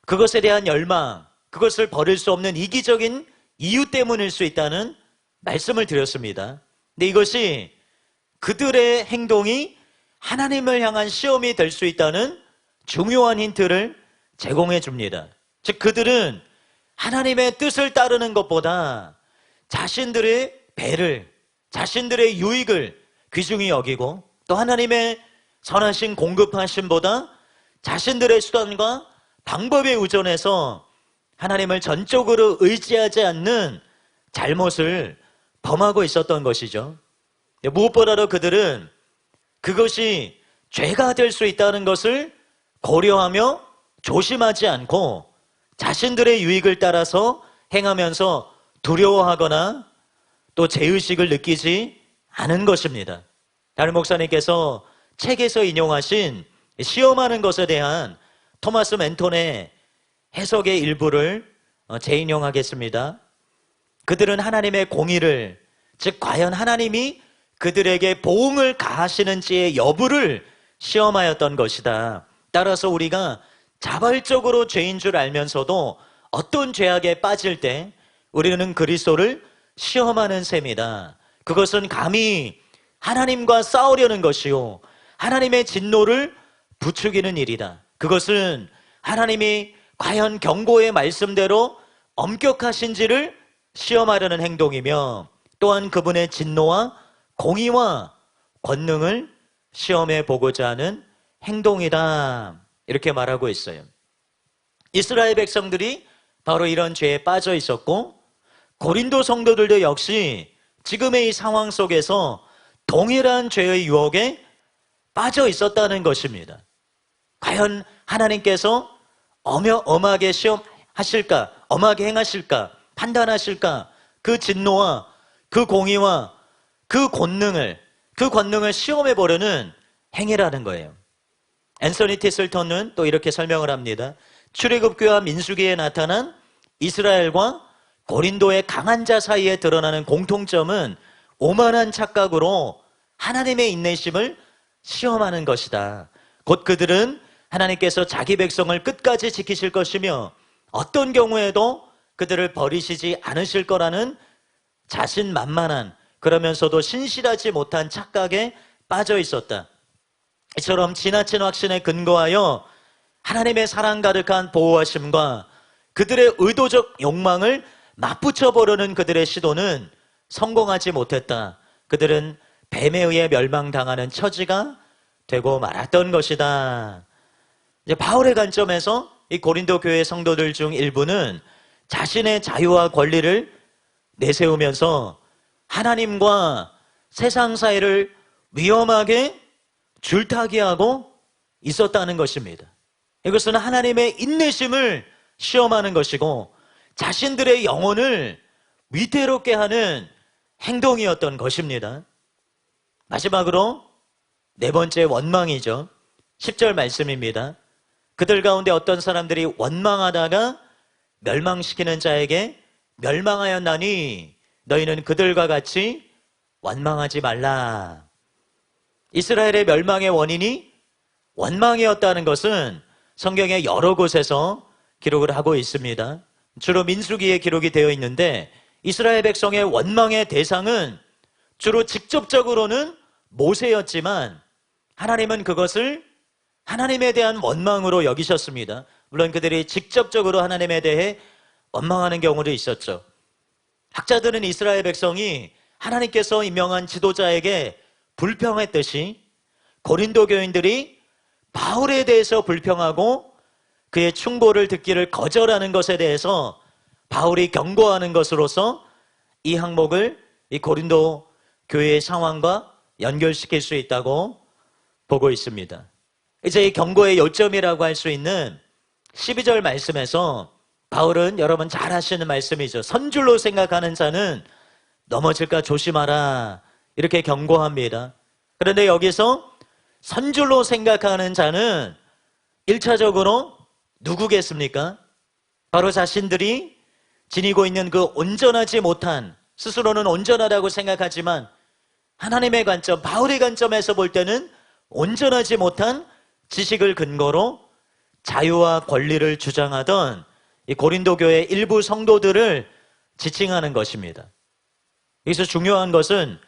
그것에 대한 열망, 그것을 버릴 수 없는 이기적인 이유 때문일 수 있다는 말씀을 드렸습니다. 근데 이것이 그들의 행동이 하나님을 향한 시험이 될 수 있다는 중요한 힌트를 제공해 줍니다. 즉 그들은 하나님의 뜻을 따르는 것보다 자신들의 배를, 자신들의 유익을 귀중히 여기고 또 하나님의 선하신 공급하심보다 자신들의 수단과 방법에 의존해서 하나님을 전적으로 의지하지 않는 잘못을 범하고 있었던 것이죠. 무엇보다도 그들은 그것이 죄가 될 수 있다는 것을 고려하며 조심하지 않고 자신들의 유익을 따라서 행하면서 두려워하거나 또 죄의식을 느끼지 않은 것입니다. 다른 목사님께서 책에서 인용하신 시험하는 것에 대한 토마스 멘톤의 해석의 일부를 재인용하겠습니다. 그들은 하나님의 공의를, 즉 과연 하나님이 그들에게 보응을 가하시는지의 여부를 시험하였던 것이다. 따라서 우리가 자발적으로 죄인 줄 알면서도 어떤 죄악에 빠질 때 우리는 그리스도를 시험하는 셈이다. 그것은 감히 하나님과 싸우려는 것이요 하나님의 진노를 부추기는 일이다. 그것은 하나님이 과연 경고의 말씀대로 엄격하신지를 시험하려는 행동이며 또한 그분의 진노와 공의와 권능을 시험해 보고자 하는 행동이다. 이렇게 말하고 있어요. 이스라엘 백성들이 바로 이런 죄에 빠져 있었고 고린도 성도들도 역시 지금의 이 상황 속에서 동일한 죄의 유혹에 빠져 있었다는 것입니다. 과연 하나님께서 엄하게 시험하실까? 엄하게 행하실까? 판단하실까? 그 진노와 그 공의와 그 권능을 시험해 보려는 행위라는 거예요. 앤서니 티슬턴은 또 이렇게 설명을 합니다. 출애굽기와 민수기에 나타난 이스라엘과 고린도의 강한 자 사이에 드러나는 공통점은 오만한 착각으로 하나님의 인내심을 시험하는 것이다. 곧 그들은 하나님께서 자기 백성을 끝까지 지키실 것이며 어떤 경우에도 그들을 버리시지 않으실 거라는 자신만만한, 그러면서도 신실하지 못한 착각에 빠져 있었다. 이처럼 지나친 확신에 근거하여 하나님의 사랑 가득한 보호하심과 그들의 의도적 욕망을 맞붙여 보려는 그들의 시도는 성공하지 못했다. 그들은 뱀에 의해 멸망당하는 처지가 되고 말았던 것이다. 이제 바울의 관점에서 이 고린도 교회 성도들 중 일부는 자신의 자유와 권리를 내세우면서 하나님과 세상 사이를 위험하게 줄타기하고 있었다는 것입니다. 이것은 하나님의 인내심을 시험하는 것이고 자신들의 영혼을 위태롭게 하는 행동이었던 것입니다. 마지막으로 네 번째 원망이죠. 10절 말씀입니다. 그들 가운데 어떤 사람들이 원망하다가 멸망시키는 자에게 멸망하였나니 너희는 그들과 같이 원망하지 말라. 이스라엘의 멸망의 원인이 원망이었다는 것은 성경의 여러 곳에서 기록을 하고 있습니다. 주로 민수기에 기록이 되어 있는데 이스라엘 백성의 원망의 대상은 주로 직접적으로는 모세였지만 하나님은 그것을 하나님에 대한 원망으로 여기셨습니다. 물론 그들이 직접적으로 하나님에 대해 원망하는 경우도 있었죠. 학자들은 이스라엘 백성이 하나님께서 임명한 지도자에게 불평했듯이 고린도 교인들이 바울에 대해서 불평하고 그의 충고를 듣기를 거절하는 것에 대해서 바울이 경고하는 것으로서 이 항목을 이 고린도 교회의 상황과 연결시킬 수 있다고 보고 있습니다. 이제 이 경고의 요점이라고 할 수 있는 12절 말씀에서 바울은 여러분 잘 아시는 말씀이죠. 선줄로 생각하는 자는 넘어질까 조심하라 이렇게 경고합니다. 그런데 여기서 선줄로 생각하는 자는 1차적으로 누구겠습니까? 바로 자신들이 지니고 있는 그 온전하지 못한, 스스로는 온전하다고 생각하지만 하나님의 관점, 바울의 관점에서 볼 때는 온전하지 못한 지식을 근거로 자유와 권리를 주장하던 이 고린도 교회 일부 성도들을 지칭하는 것입니다. 여기서 중요한 것은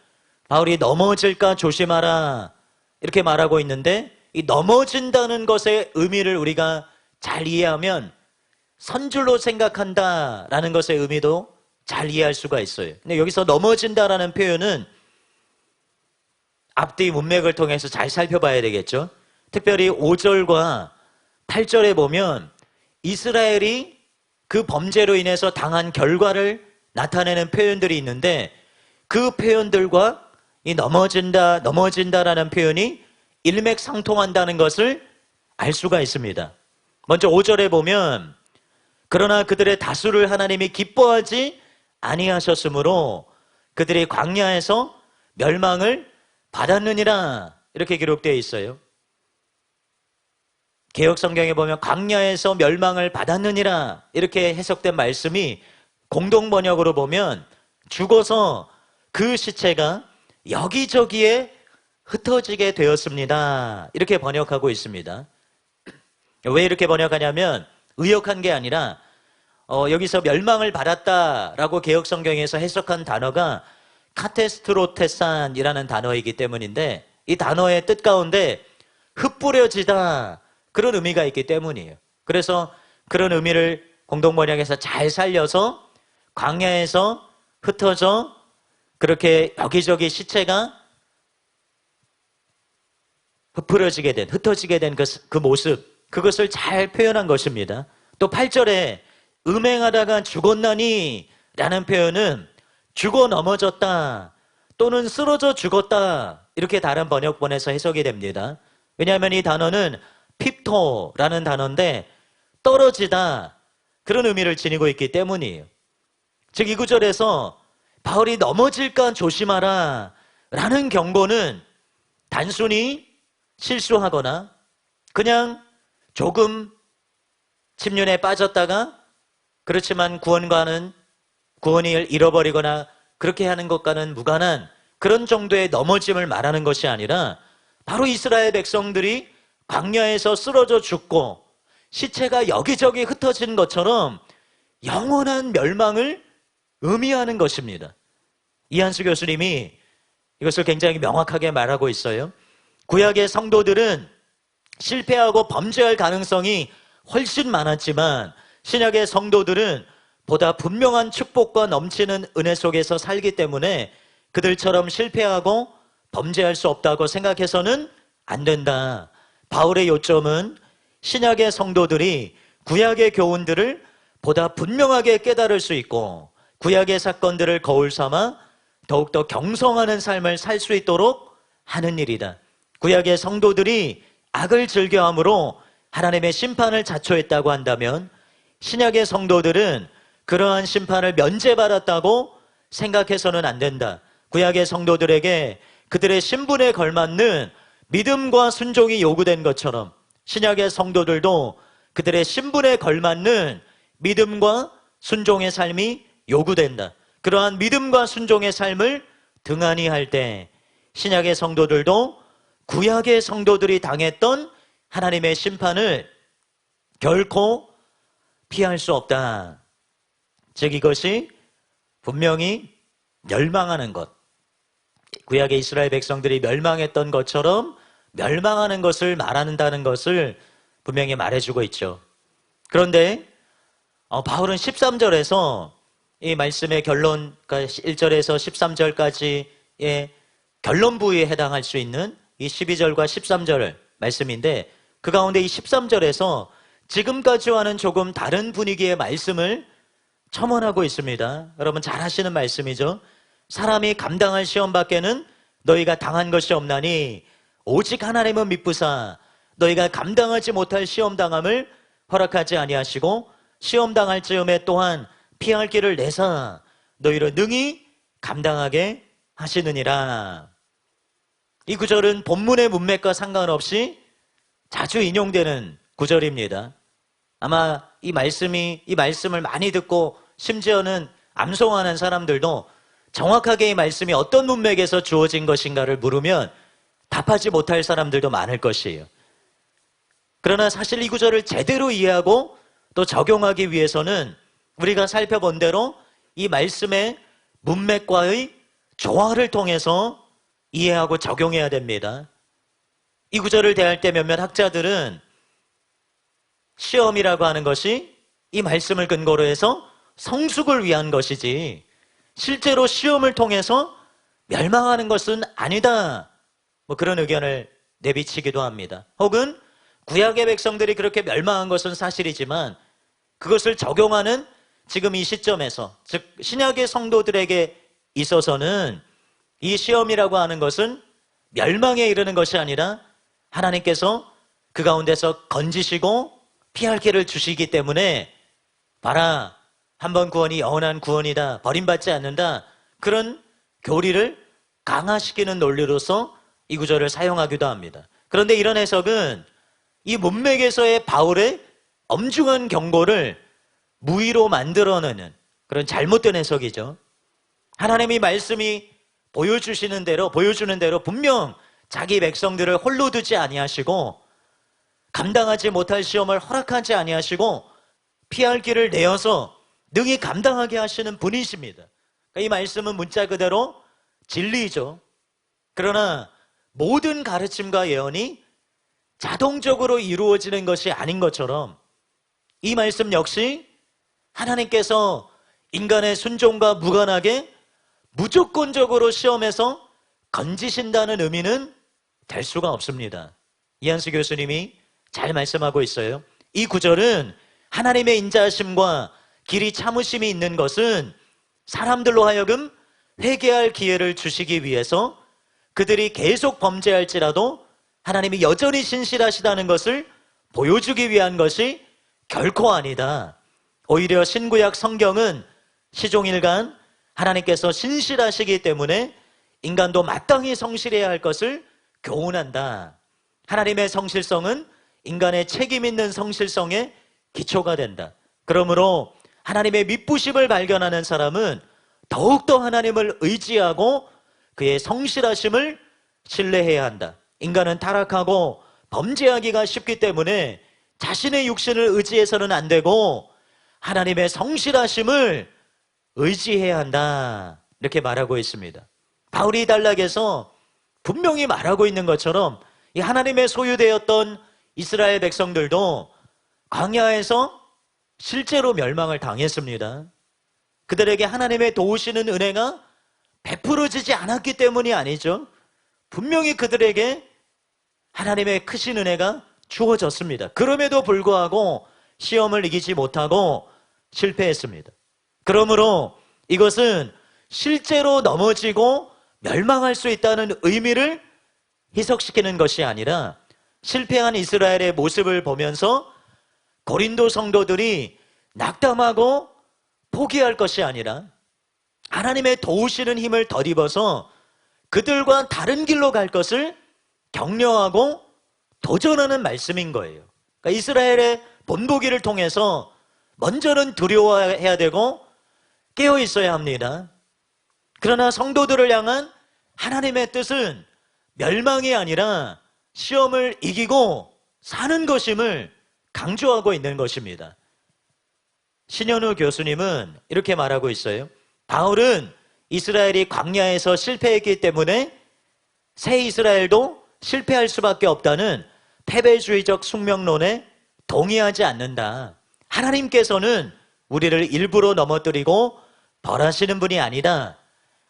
바울이 넘어질까 조심하라 이렇게 말하고 있는데, 이 넘어진다는 것의 의미를 우리가 잘 이해하면 선줄로 생각한다라는 것의 의미도 잘 이해할 수가 있어요. 근데 여기서 넘어진다라는 표현은 앞뒤 문맥을 통해서 잘 살펴봐야 되겠죠. 특별히 5절과 8절에 보면 이스라엘이 그 범죄로 인해서 당한 결과를 나타내는 표현들이 있는데, 그 표현들과 이 넘어진다라는 표현이 일맥상통한다는 것을 알 수가 있습니다. 먼저 5절에 보면 그러나 그들의 다수를 하나님이 기뻐하지 아니하셨으므로 그들이 광야에서 멸망을 받았느니라 이렇게 기록되어 있어요. 개역 성경에 보면 광야에서 멸망을 받았느니라 이렇게 해석된 말씀이 공동 번역으로 보면 죽어서 그 시체가 여기저기에 흩어지게 되었습니다 이렇게 번역하고 있습니다. 왜 이렇게 번역하냐면 의역한 게 아니라 여기서 멸망을 받았다라고 개역 성경에서 해석한 단어가 카테스트로테산이라는 단어이기 때문인데, 이 단어의 뜻 가운데 흩뿌려지다 그런 의미가 있기 때문이에요. 그래서 그런 의미를 공동번역에서 잘 살려서 광야에서 흩어져 그렇게 여기저기 시체가 흩어지게 된 그 모습, 그것을 잘 표현한 것입니다. 또 8절에 음행하다가 죽었나니 라는 표현은 죽어 넘어졌다 또는 쓰러져 죽었다 이렇게 다른 번역본에서 해석이 됩니다. 왜냐하면 이 단어는 핍토라는 단어인데 떨어지다 그런 의미를 지니고 있기 때문이에요. 즉 이 구절에서 바울이 넘어질까 조심하라 라는 경고는 단순히 실수하거나 그냥 조금 침륜에 빠졌다가 그렇지만 구원이 잃어버리거나 그렇게 하는 것과는 무관한 그런 정도의 넘어짐을 말하는 것이 아니라, 바로 이스라엘 백성들이 광야에서 쓰러져 죽고 시체가 여기저기 흩어진 것처럼 영원한 멸망을 의미하는 것입니다. 이한수 교수님이 이것을 굉장히 명확하게 말하고 있어요. 구약의 성도들은 실패하고 범죄할 가능성이 훨씬 많았지만 신약의 성도들은 보다 분명한 축복과 넘치는 은혜 속에서 살기 때문에 그들처럼 실패하고 범죄할 수 없다고 생각해서는 안 된다. 바울의 요점은 신약의 성도들이 구약의 교훈들을 보다 분명하게 깨달을 수 있고 구약의 사건들을 거울 삼아 더욱더 경성하는 삶을 살 수 있도록 하는 일이다. 구약의 성도들이 악을 즐겨함으로 하나님의 심판을 자초했다고 한다면 신약의 성도들은 그러한 심판을 면제받았다고 생각해서는 안 된다. 구약의 성도들에게 그들의 신분에 걸맞는 믿음과 순종이 요구된 것처럼 신약의 성도들도 그들의 신분에 걸맞는 믿음과 순종의 삶이 요구된다. 그러한 믿음과 순종의 삶을 등한히 할 때 신약의 성도들도 구약의 성도들이 당했던 하나님의 심판을 결코 피할 수 없다. 즉 이것이 분명히 멸망하는 것, 구약의 이스라엘 백성들이 멸망했던 것처럼 멸망하는 것을 말한다는 것을 분명히 말해주고 있죠. 그런데 바울은 13절에서 이 말씀의 결론, 그러니까 1절에서 13절까지의 결론 부위에 해당할 수 있는 이 12절과 13절 말씀인데, 그 가운데 이 13절에서 지금까지와는 조금 다른 분위기의 말씀을 첨언하고 있습니다. 여러분 잘 아시는 말씀이죠. 사람이 감당할 시험 밖에는 너희가 당한 것이 없나니 오직 하나님은 미쁘사 너희가 감당하지 못할 시험 당함을 허락하지 아니하시고 시험 당할 즈음에 또한 피할 길을 내사 너희를 능히 감당하게 하시느니라. 이 구절은 본문의 문맥과 상관없이 자주 인용되는 구절입니다. 아마 이 말씀을 많이 듣고 심지어는 암송하는 사람들도 정확하게 이 말씀이 어떤 문맥에서 주어진 것인가를 물으면 답하지 못할 사람들도 많을 것이에요. 그러나 사실 이 구절을 제대로 이해하고 또 적용하기 위해서는 우리가 살펴본 대로 이 말씀의 문맥과의 조화를 통해서 이해하고 적용해야 됩니다. 이 구절을 대할 때 몇몇 학자들은 시험이라고 하는 것이 이 말씀을 근거로 해서 성숙을 위한 것이지 실제로 시험을 통해서 멸망하는 것은 아니다. 그런 의견을 내비치기도 합니다. 혹은 구약의 백성들이 그렇게 멸망한 것은 사실이지만 그것을 적용하는 지금 이 시점에서, 즉 신약의 성도들에게 있어서는 이 시험이라고 하는 것은 멸망에 이르는 것이 아니라 하나님께서 그 가운데서 건지시고 피할 길을 주시기 때문에 봐라, 한번 구원이 영원한 구원이다, 버림받지 않는다, 그런 교리를 강화시키는 논리로서 이 구절을 사용하기도 합니다. 그런데 이런 해석은 이 문맥에서의 바울의 엄중한 경고를 무의로 만들어내는 그런 잘못된 해석이죠. 하나님이 말씀이 보여주는 대로 분명 자기 백성들을 홀로 두지 아니하시고 감당하지 못할 시험을 허락하지 아니하시고 피할 길을 내어서 능히 감당하게 하시는 분이십니다. 이 말씀은 문자 그대로 진리죠. 그러나 모든 가르침과 예언이 자동적으로 이루어지는 것이 아닌 것처럼 이 말씀 역시 하나님께서 인간의 순종과 무관하게 무조건적으로 시험에서 건지신다는 의미는 될 수가 없습니다. 이한수 교수님이 잘 말씀하고 있어요. 이 구절은 하나님의 인자하심과 길이 참으심이 있는 것은 사람들로 하여금 회개할 기회를 주시기 위해서 그들이 계속 범죄할지라도 하나님이 여전히 신실하시다는 것을 보여주기 위한 것이 결코 아니다. 오히려 신구약 성경은 시종일관 하나님께서 신실하시기 때문에 인간도 마땅히 성실해야 할 것을 교훈한다. 하나님의 성실성은 인간의 책임 있는 성실성의 기초가 된다. 그러므로 하나님의 미쁘심을 발견하는 사람은 더욱더 하나님을 의지하고 그의 성실하심을 신뢰해야 한다. 인간은 타락하고 범죄하기가 쉽기 때문에 자신의 육신을 의지해서는 안 되고 하나님의 성실하심을 의지해야 한다. 이렇게 말하고 있습니다. 바울이 단락에서 분명히 말하고 있는 것처럼 이 하나님의 소유되었던 이스라엘 백성들도 광야에서 실제로 멸망을 당했습니다. 그들에게 하나님의 도우시는 은혜가 베풀어지지 않았기 때문이 아니죠. 분명히 그들에게 하나님의 크신 은혜가 주어졌습니다. 그럼에도 불구하고 시험을 이기지 못하고 실패했습니다. 그러므로 이것은 실제로 넘어지고 멸망할 수 있다는 의미를 희석시키는 것이 아니라 실패한 이스라엘의 모습을 보면서 고린도 성도들이 낙담하고 포기할 것이 아니라 하나님의 도우시는 힘을 덧입어서 그들과 다른 길로 갈 것을 격려하고 도전하는 말씀인 거예요. 그러니까 이스라엘의 본보기를 통해서 먼저는 두려워해야 되고 깨어 있어야 합니다. 그러나 성도들을 향한 하나님의 뜻은 멸망이 아니라 시험을 이기고 사는 것임을 강조하고 있는 것입니다. 신현우 교수님은 이렇게 말하고 있어요. 바울은 이스라엘이 광야에서 실패했기 때문에 새 이스라엘도 실패할 수밖에 없다는 패배주의적 숙명론에 동의하지 않는다. 하나님께서는 우리를 일부러 넘어뜨리고 벌하시는 분이 아니다.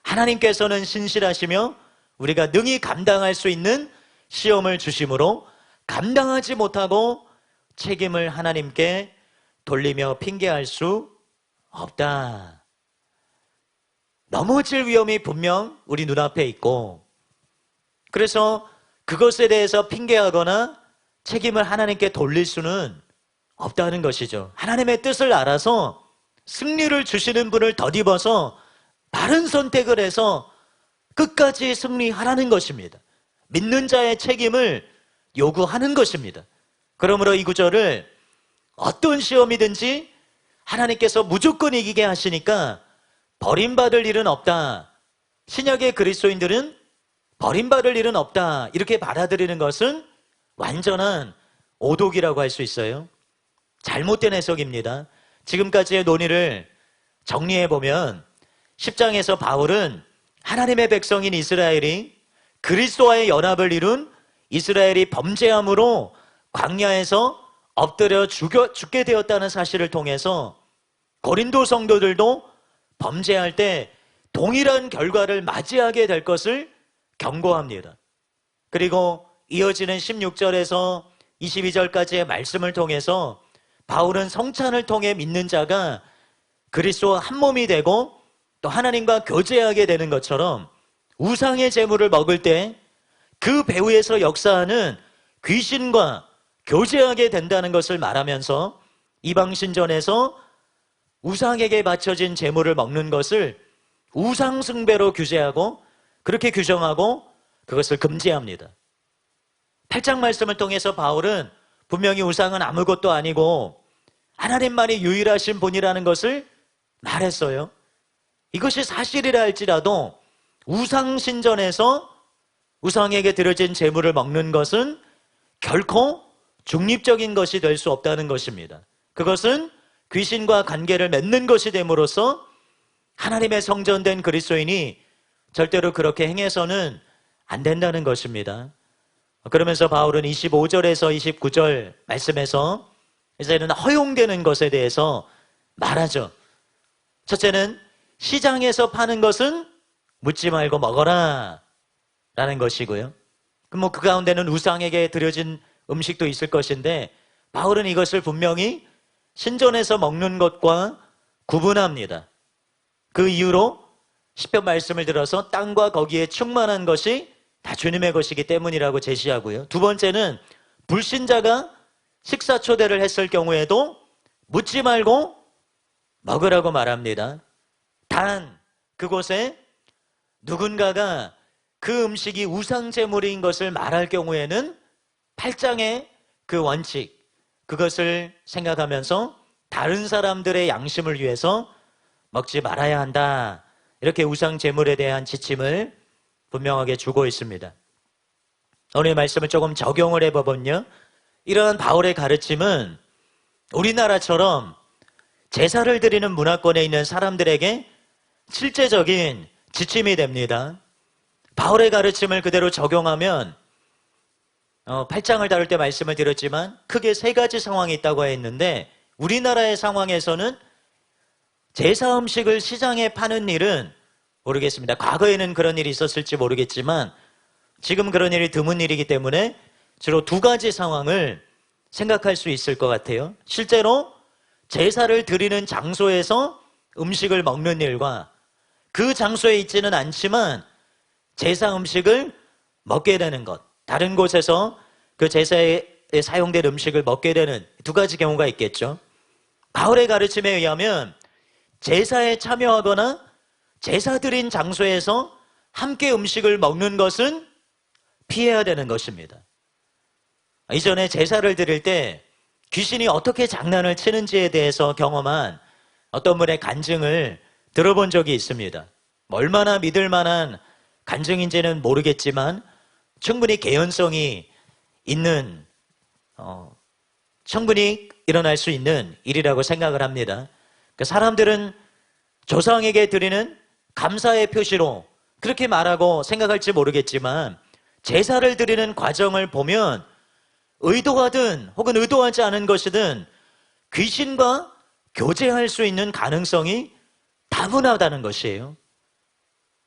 하나님께서는 신실하시며 우리가 능히 감당할 수 있는 시험을 주심으로 감당하지 못하고 책임을 하나님께 돌리며 핑계할 수 없다. 넘어질 위험이 분명 우리 눈앞에 있고 그래서 그것에 대해서 핑계하거나 책임을 하나님께 돌릴 수는 없다는 것이죠. 하나님의 뜻을 알아서 승리를 주시는 분을 덧입어서 바른 선택을 해서 끝까지 승리하라는 것입니다. 믿는 자의 책임을 요구하는 것입니다. 그러므로 이 구절을 어떤 시험이든지 하나님께서 무조건 이기게 하시니까 버림받을 일은 없다. 신약의 그리스도인들은 버림받을 일은 없다. 이렇게 받아들이는 것은 완전한 오독이라고 할 수 있어요. 잘못된 해석입니다. 지금까지의 논의를 정리해보면 10장에서 바울은 하나님의 백성인 이스라엘이 그리스도와의 연합을 이룬 이스라엘이 범죄함으로 광야에서 엎드려 죽게 되었다는 사실을 통해서 고린도 성도들도 범죄할 때 동일한 결과를 맞이하게 될 것을 경고합니다. 그리고 이어지는 16절에서 22절까지의 말씀을 통해서 바울은 성찬을 통해 믿는 자가 그리스도와 한 몸이 되고 또 하나님과 교제하게 되는 것처럼 우상의 제물을 먹을 때 그 배후에서 역사하는 귀신과 교제하게 된다는 것을 말하면서 이방신전에서 우상에게 바쳐진 제물을 먹는 것을 우상숭배로 규제하고 그렇게 규정하고 그것을 금지합니다. 8장 말씀을 통해서 바울은 분명히 우상은 아무것도 아니고 하나님만이 유일하신 분이라는 것을 말했어요. 이것이 사실이라 할지라도 우상신전에서 우상에게 드려진 제물을 먹는 것은 결코 중립적인 것이 될 수 없다는 것입니다. 그것은 귀신과 관계를 맺는 것이 됨으로써 하나님의 성전된 그리스도인이 절대로 그렇게 행해서는 안 된다는 것입니다. 그러면서 바울은 25절에서 29절 말씀에서 이제는 허용되는 것에 대해서 말하죠. 첫째는 시장에서 파는 것은 묻지 말고 먹어라 라는 것이고요. 그럼 그 가운데는 우상에게 드려진 음식도 있을 것인데 바울은 이것을 분명히 신전에서 먹는 것과 구분합니다. 그 이유로 시편 말씀을 들어서 땅과 거기에 충만한 것이 다 주님의 것이기 때문이라고 제시하고요. 두 번째는 불신자가 식사 초대를 했을 경우에도 묻지 말고 먹으라고 말합니다. 단 그곳에 누군가가 그 음식이 우상제물인 것을 말할 경우에는 8장의 그 원칙, 그것을 생각하면서 다른 사람들의 양심을 위해서 먹지 말아야 한다. 이렇게 우상제물에 대한 지침을 분명하게 주고 있습니다. 오늘 말씀을 조금 적용을 해보면요, 이러한 바울의 가르침은 우리나라처럼 제사를 드리는 문화권에 있는 사람들에게 실제적인 지침이 됩니다. 바울의 가르침을 그대로 적용하면 8장을 다룰 때 말씀을 드렸지만 크게 세 가지 상황이 있다고 했는데 우리나라의 상황에서는 제사 음식을 시장에 파는 일은 모르겠습니다. 과거에는 그런 일이 있었을지 모르겠지만 지금 그런 일이 드문 일이기 때문에 주로 두 가지 상황을 생각할 수 있을 것 같아요. 실제로 제사를 드리는 장소에서 음식을 먹는 일과 그 장소에 있지는 않지만 제사 음식을 먹게 되는 것, 다른 곳에서 그 제사에 사용된 음식을 먹게 되는 두 가지 경우가 있겠죠. 바울의 가르침에 의하면 제사에 참여하거나 제사 드린 장소에서 함께 음식을 먹는 것은 피해야 되는 것입니다. 이전에 제사를 드릴 때 귀신이 어떻게 장난을 치는지에 대해서 경험한 어떤 분의 간증을 들어본 적이 있습니다. 얼마나 믿을 만한 간증인지는 모르겠지만 충분히 개연성이 있는 충분히 일어날 수 있는 일이라고 생각을 합니다. 사람들은 조상에게 드리는 감사의 표시로 그렇게 말하고 생각할지 모르겠지만 제사를 드리는 과정을 보면 의도하든 혹은 의도하지 않은 것이든 귀신과 교제할 수 있는 가능성이 다분하다는 것이에요.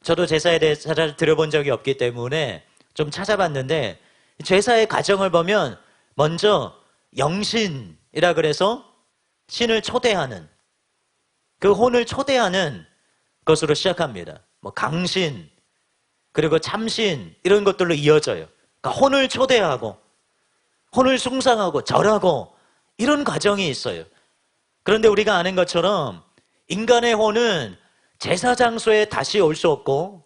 저도 제사에 대해서 잘 들어본 적이 없기 때문에 좀 찾아봤는데 제사의 과정을 보면 먼저 영신이라 그래서 신을 초대하는, 그 혼을 초대하는 것으로 시작합니다. 뭐 강신, 그리고 참신 이런 것들로 이어져요. 그러니까 혼을 초대하고 혼을 숭상하고 절하고 이런 과정이 있어요. 그런데 우리가 아는 것처럼 인간의 혼은 제사 장소에 다시 올 수 없고,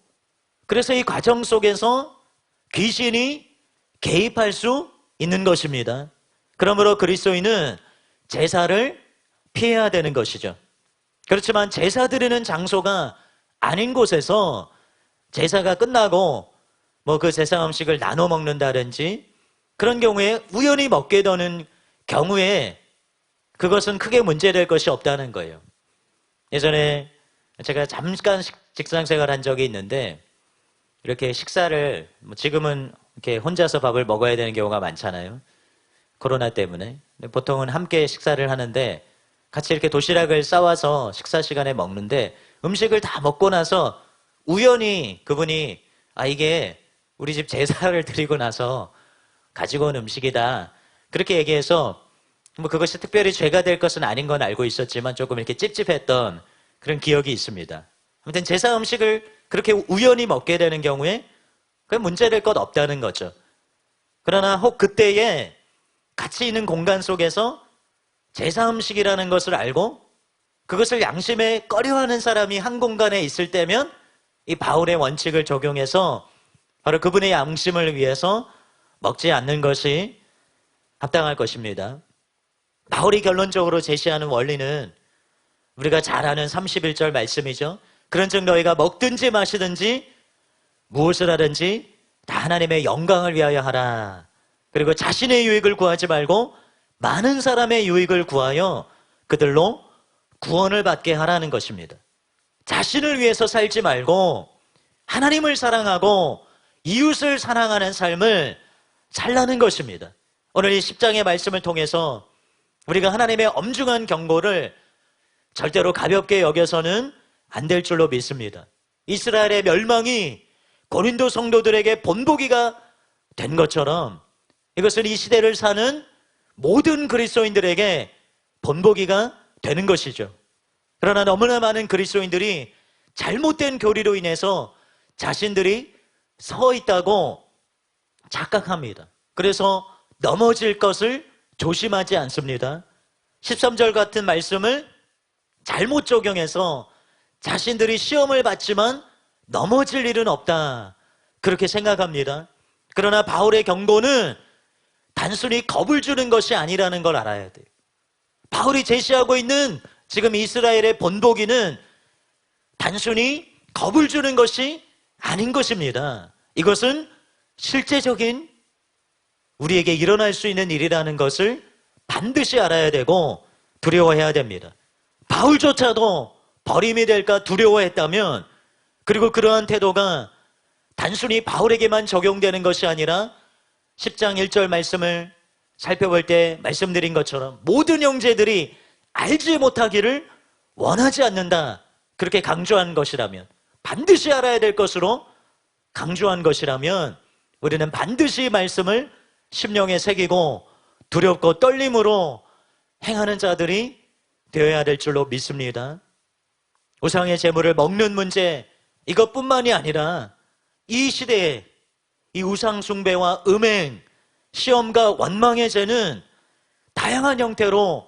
그래서 이 과정 속에서 귀신이 개입할 수 있는 것입니다. 그러므로 그리스도인은 제사를 피해야 되는 것이죠. 그렇지만 제사 드리는 장소가 아닌 곳에서 제사가 끝나고 뭐 그 제사 음식을 나눠 먹는다든지 그런 경우에 우연히 먹게 되는 경우에 그것은 크게 문제될 것이 없다는 거예요. 예전에 제가 잠깐 직장 생활한 적이 있는데 이렇게 식사를 지금은 이렇게 혼자서 밥을 먹어야 되는 경우가 많잖아요. 코로나 때문에. 보통은 함께 식사를 하는데 같이 이렇게 도시락을 싸와서 식사 시간에 먹는데 음식을 다 먹고 나서 우연히 그분이 이게 우리 집 제사를 드리고 나서 가지고 온 음식이다. 그렇게 얘기해서 뭐 그것이 특별히 죄가 될 것은 아닌 건 알고 있었지만 조금 이렇게 찝찝했던 그런 기억이 있습니다. 아무튼 제사 음식을 그렇게 우연히 먹게 되는 경우에 그게 문제될 것 없다는 거죠. 그러나 혹 그때에 같이 있는 공간 속에서 제사 음식이라는 것을 알고 그것을 양심에 꺼려하는 사람이 한 공간에 있을 때면 이 바울의 원칙을 적용해서 바로 그분의 양심을 위해서 먹지 않는 것이 합당할 것입니다. 바울이 결론적으로 제시하는 원리는 우리가 잘 아는 31절 말씀이죠. 그런즉 너희가 먹든지 마시든지 무엇을 하든지 다 하나님의 영광을 위하여 하라. 그리고 자신의 유익을 구하지 말고 많은 사람의 유익을 구하여 그들로 구원을 받게 하라는 것입니다. 자신을 위해서 살지 말고 하나님을 사랑하고 이웃을 사랑하는 삶을 살라는 것입니다. 오늘 이 10장의 말씀을 통해서 우리가 하나님의 엄중한 경고를 절대로 가볍게 여겨서는 안 될 줄로 믿습니다. 이스라엘의 멸망이 고린도 성도들에게 본보기가 된 것처럼 이것은 이 시대를 사는 모든 그리스도인들에게 본보기가 되는 것이죠. 그러나 너무나 많은 그리스도인들이 잘못된 교리로 인해서 자신들이 서 있다고 착각합니다. 그래서 넘어질 것을 조심하지 않습니다. 13절 같은 말씀을 잘못 적용해서 자신들이 시험을 받지만 넘어질 일은 없다. 그렇게 생각합니다. 그러나 바울의 경고는 단순히 겁을 주는 것이 아니라는 걸 알아야 돼요. 바울이 제시하고 있는 지금 이스라엘의 본보기는 단순히 겁을 주는 것이 아닌 것입니다. 이것은 실제적인 우리에게 일어날 수 있는 일이라는 것을 반드시 알아야 되고 두려워해야 됩니다. 바울조차도 버림이 될까 두려워했다면, 그리고 그러한 태도가 단순히 바울에게만 적용되는 것이 아니라 10장 1절 말씀을 살펴볼 때 말씀드린 것처럼 모든 형제들이 알지 못하기를 원하지 않는다, 그렇게 강조한 것이라면, 반드시 알아야 될 것으로 강조한 것이라면 우리는 반드시 말씀을 심령에 새기고 두렵고 떨림으로 행하는 자들이 되어야 될 줄로 믿습니다. 우상의 제물을 먹는 문제, 이것뿐만이 아니라 이 시대에 이 우상 숭배와 음행, 시험과 원망의 죄는 다양한 형태로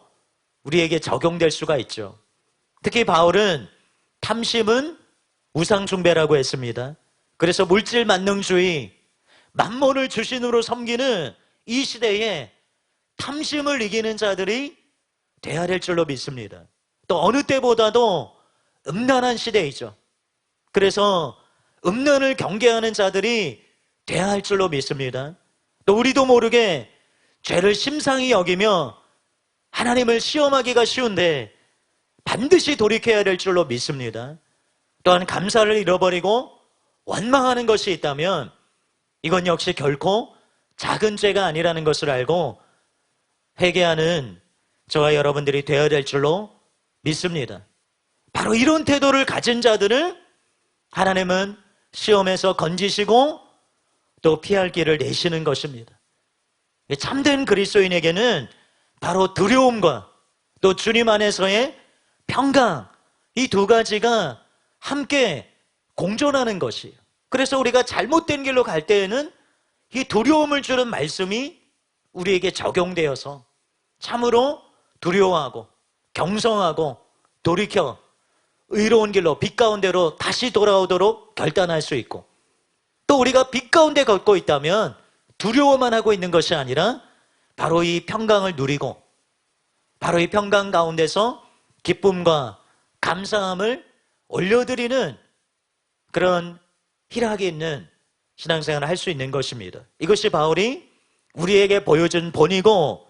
우리에게 적용될 수가 있죠. 특히 바울은 탐심은 우상 숭배라고 했습니다. 그래서 물질 만능주의, 만몬을 주신으로 섬기는 이 시대에 탐심을 이기는 자들이 돼야 될 줄로 믿습니다. 또 어느 때보다도 음란한 시대이죠. 그래서 음란을 경계하는 자들이 돼야 할 줄로 믿습니다. 또 우리도 모르게 죄를 심상히 여기며 하나님을 시험하기가 쉬운데 반드시 돌이켜야 될 줄로 믿습니다. 또한 감사를 잃어버리고 원망하는 것이 있다면 이건 역시 결코 작은 죄가 아니라는 것을 알고 회개하는 저와 여러분들이 되어야 될 줄로 믿습니다. 바로 이런 태도를 가진 자들을 하나님은 시험에서 건지시고 또 피할 길을 내시는 것입니다. 참된 그리스도인에게는 바로 두려움과 또 주님 안에서의 평강, 이 두 가지가 함께 공존하는 것이에요. 그래서 우리가 잘못된 길로 갈 때에는 이 두려움을 주는 말씀이 우리에게 적용되어서 참으로 두려워하고 경성하고 돌이켜 의로운 길로 빛 가운데로 다시 돌아오도록 결단할 수 있고, 또 우리가 빛 가운데 걷고 있다면 두려워만 하고 있는 것이 아니라 바로 이 평강을 누리고 바로 이 평강 가운데서 기쁨과 감사함을 올려드리는 그런 희락이 있는 신앙생활을 할 수 있는 것입니다. 이것이 바울이 우리에게 보여준 본이고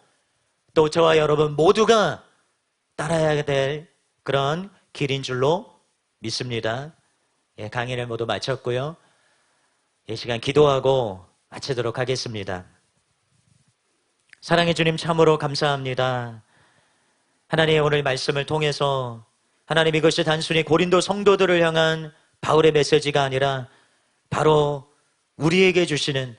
또 저와 여러분 모두가 따라야 될 그런 길인 줄로 믿습니다. 예, 강의를 모두 마쳤고요. 이 시간 기도하고 마치도록 하겠습니다. 사랑의 주님 참으로 감사합니다. 하나님의 오늘 말씀을 통해서 하나님 이것이 단순히 고린도 성도들을 향한 바울의 메시지가 아니라 바로 우리에게 주시는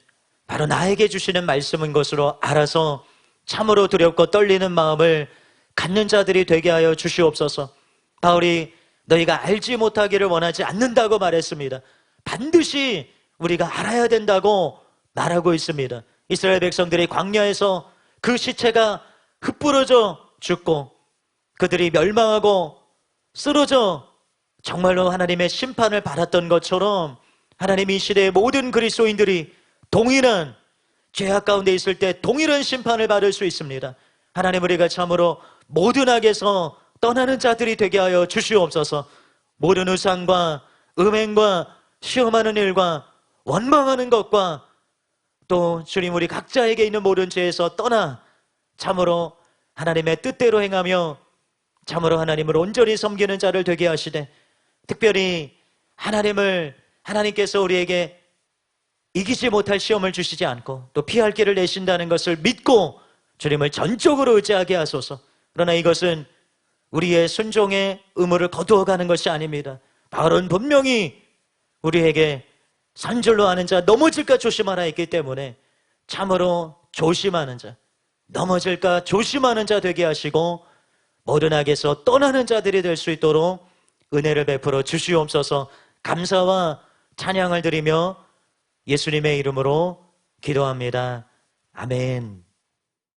바로 나에게 주시는 말씀인 것으로 알아서 참으로 두렵고 떨리는 마음을 갖는 자들이 되게 하여 주시옵소서. 바울이 너희가 알지 못하기를 원하지 않는다고 말했습니다. 반드시 우리가 알아야 된다고 말하고 있습니다. 이스라엘 백성들이 광야에서 그 시체가 흩뿌러져 죽고 그들이 멸망하고 쓰러져 정말로 하나님의 심판을 받았던 것처럼 하나님 이 시대의 모든 그리스도인들이 동일한 죄악 가운데 있을 때 동일한 심판을 받을 수 있습니다. 하나님 우리가 참으로 모든 악에서 떠나는 자들이 되게 하여 주시옵소서. 모든 우상과 음행과 시험하는 일과 원망하는 것과 또 주님 우리 각자에게 있는 모든 죄에서 떠나 참으로 하나님의 뜻대로 행하며 참으로 하나님을 온전히 섬기는 자를 되게 하시되 특별히 하나님께서 우리에게 이기지 못할 시험을 주시지 않고 또 피할 길을 내신다는 것을 믿고 주님을 전적으로 의지하게 하소서. 그러나 이것은 우리의 순종의 의무를 거두어가는 것이 아닙니다. 바울은 분명히 우리에게 산줄로 아는 자 넘어질까 조심하라 했기 때문에 참으로 조심하는 자, 넘어질까 조심하는 자 되게 하시고 모든 악에서 떠나는 자들이 될 수 있도록 은혜를 베풀어 주시옵소서. 감사와 찬양을 드리며 예수님의 이름으로 기도합니다. 아멘.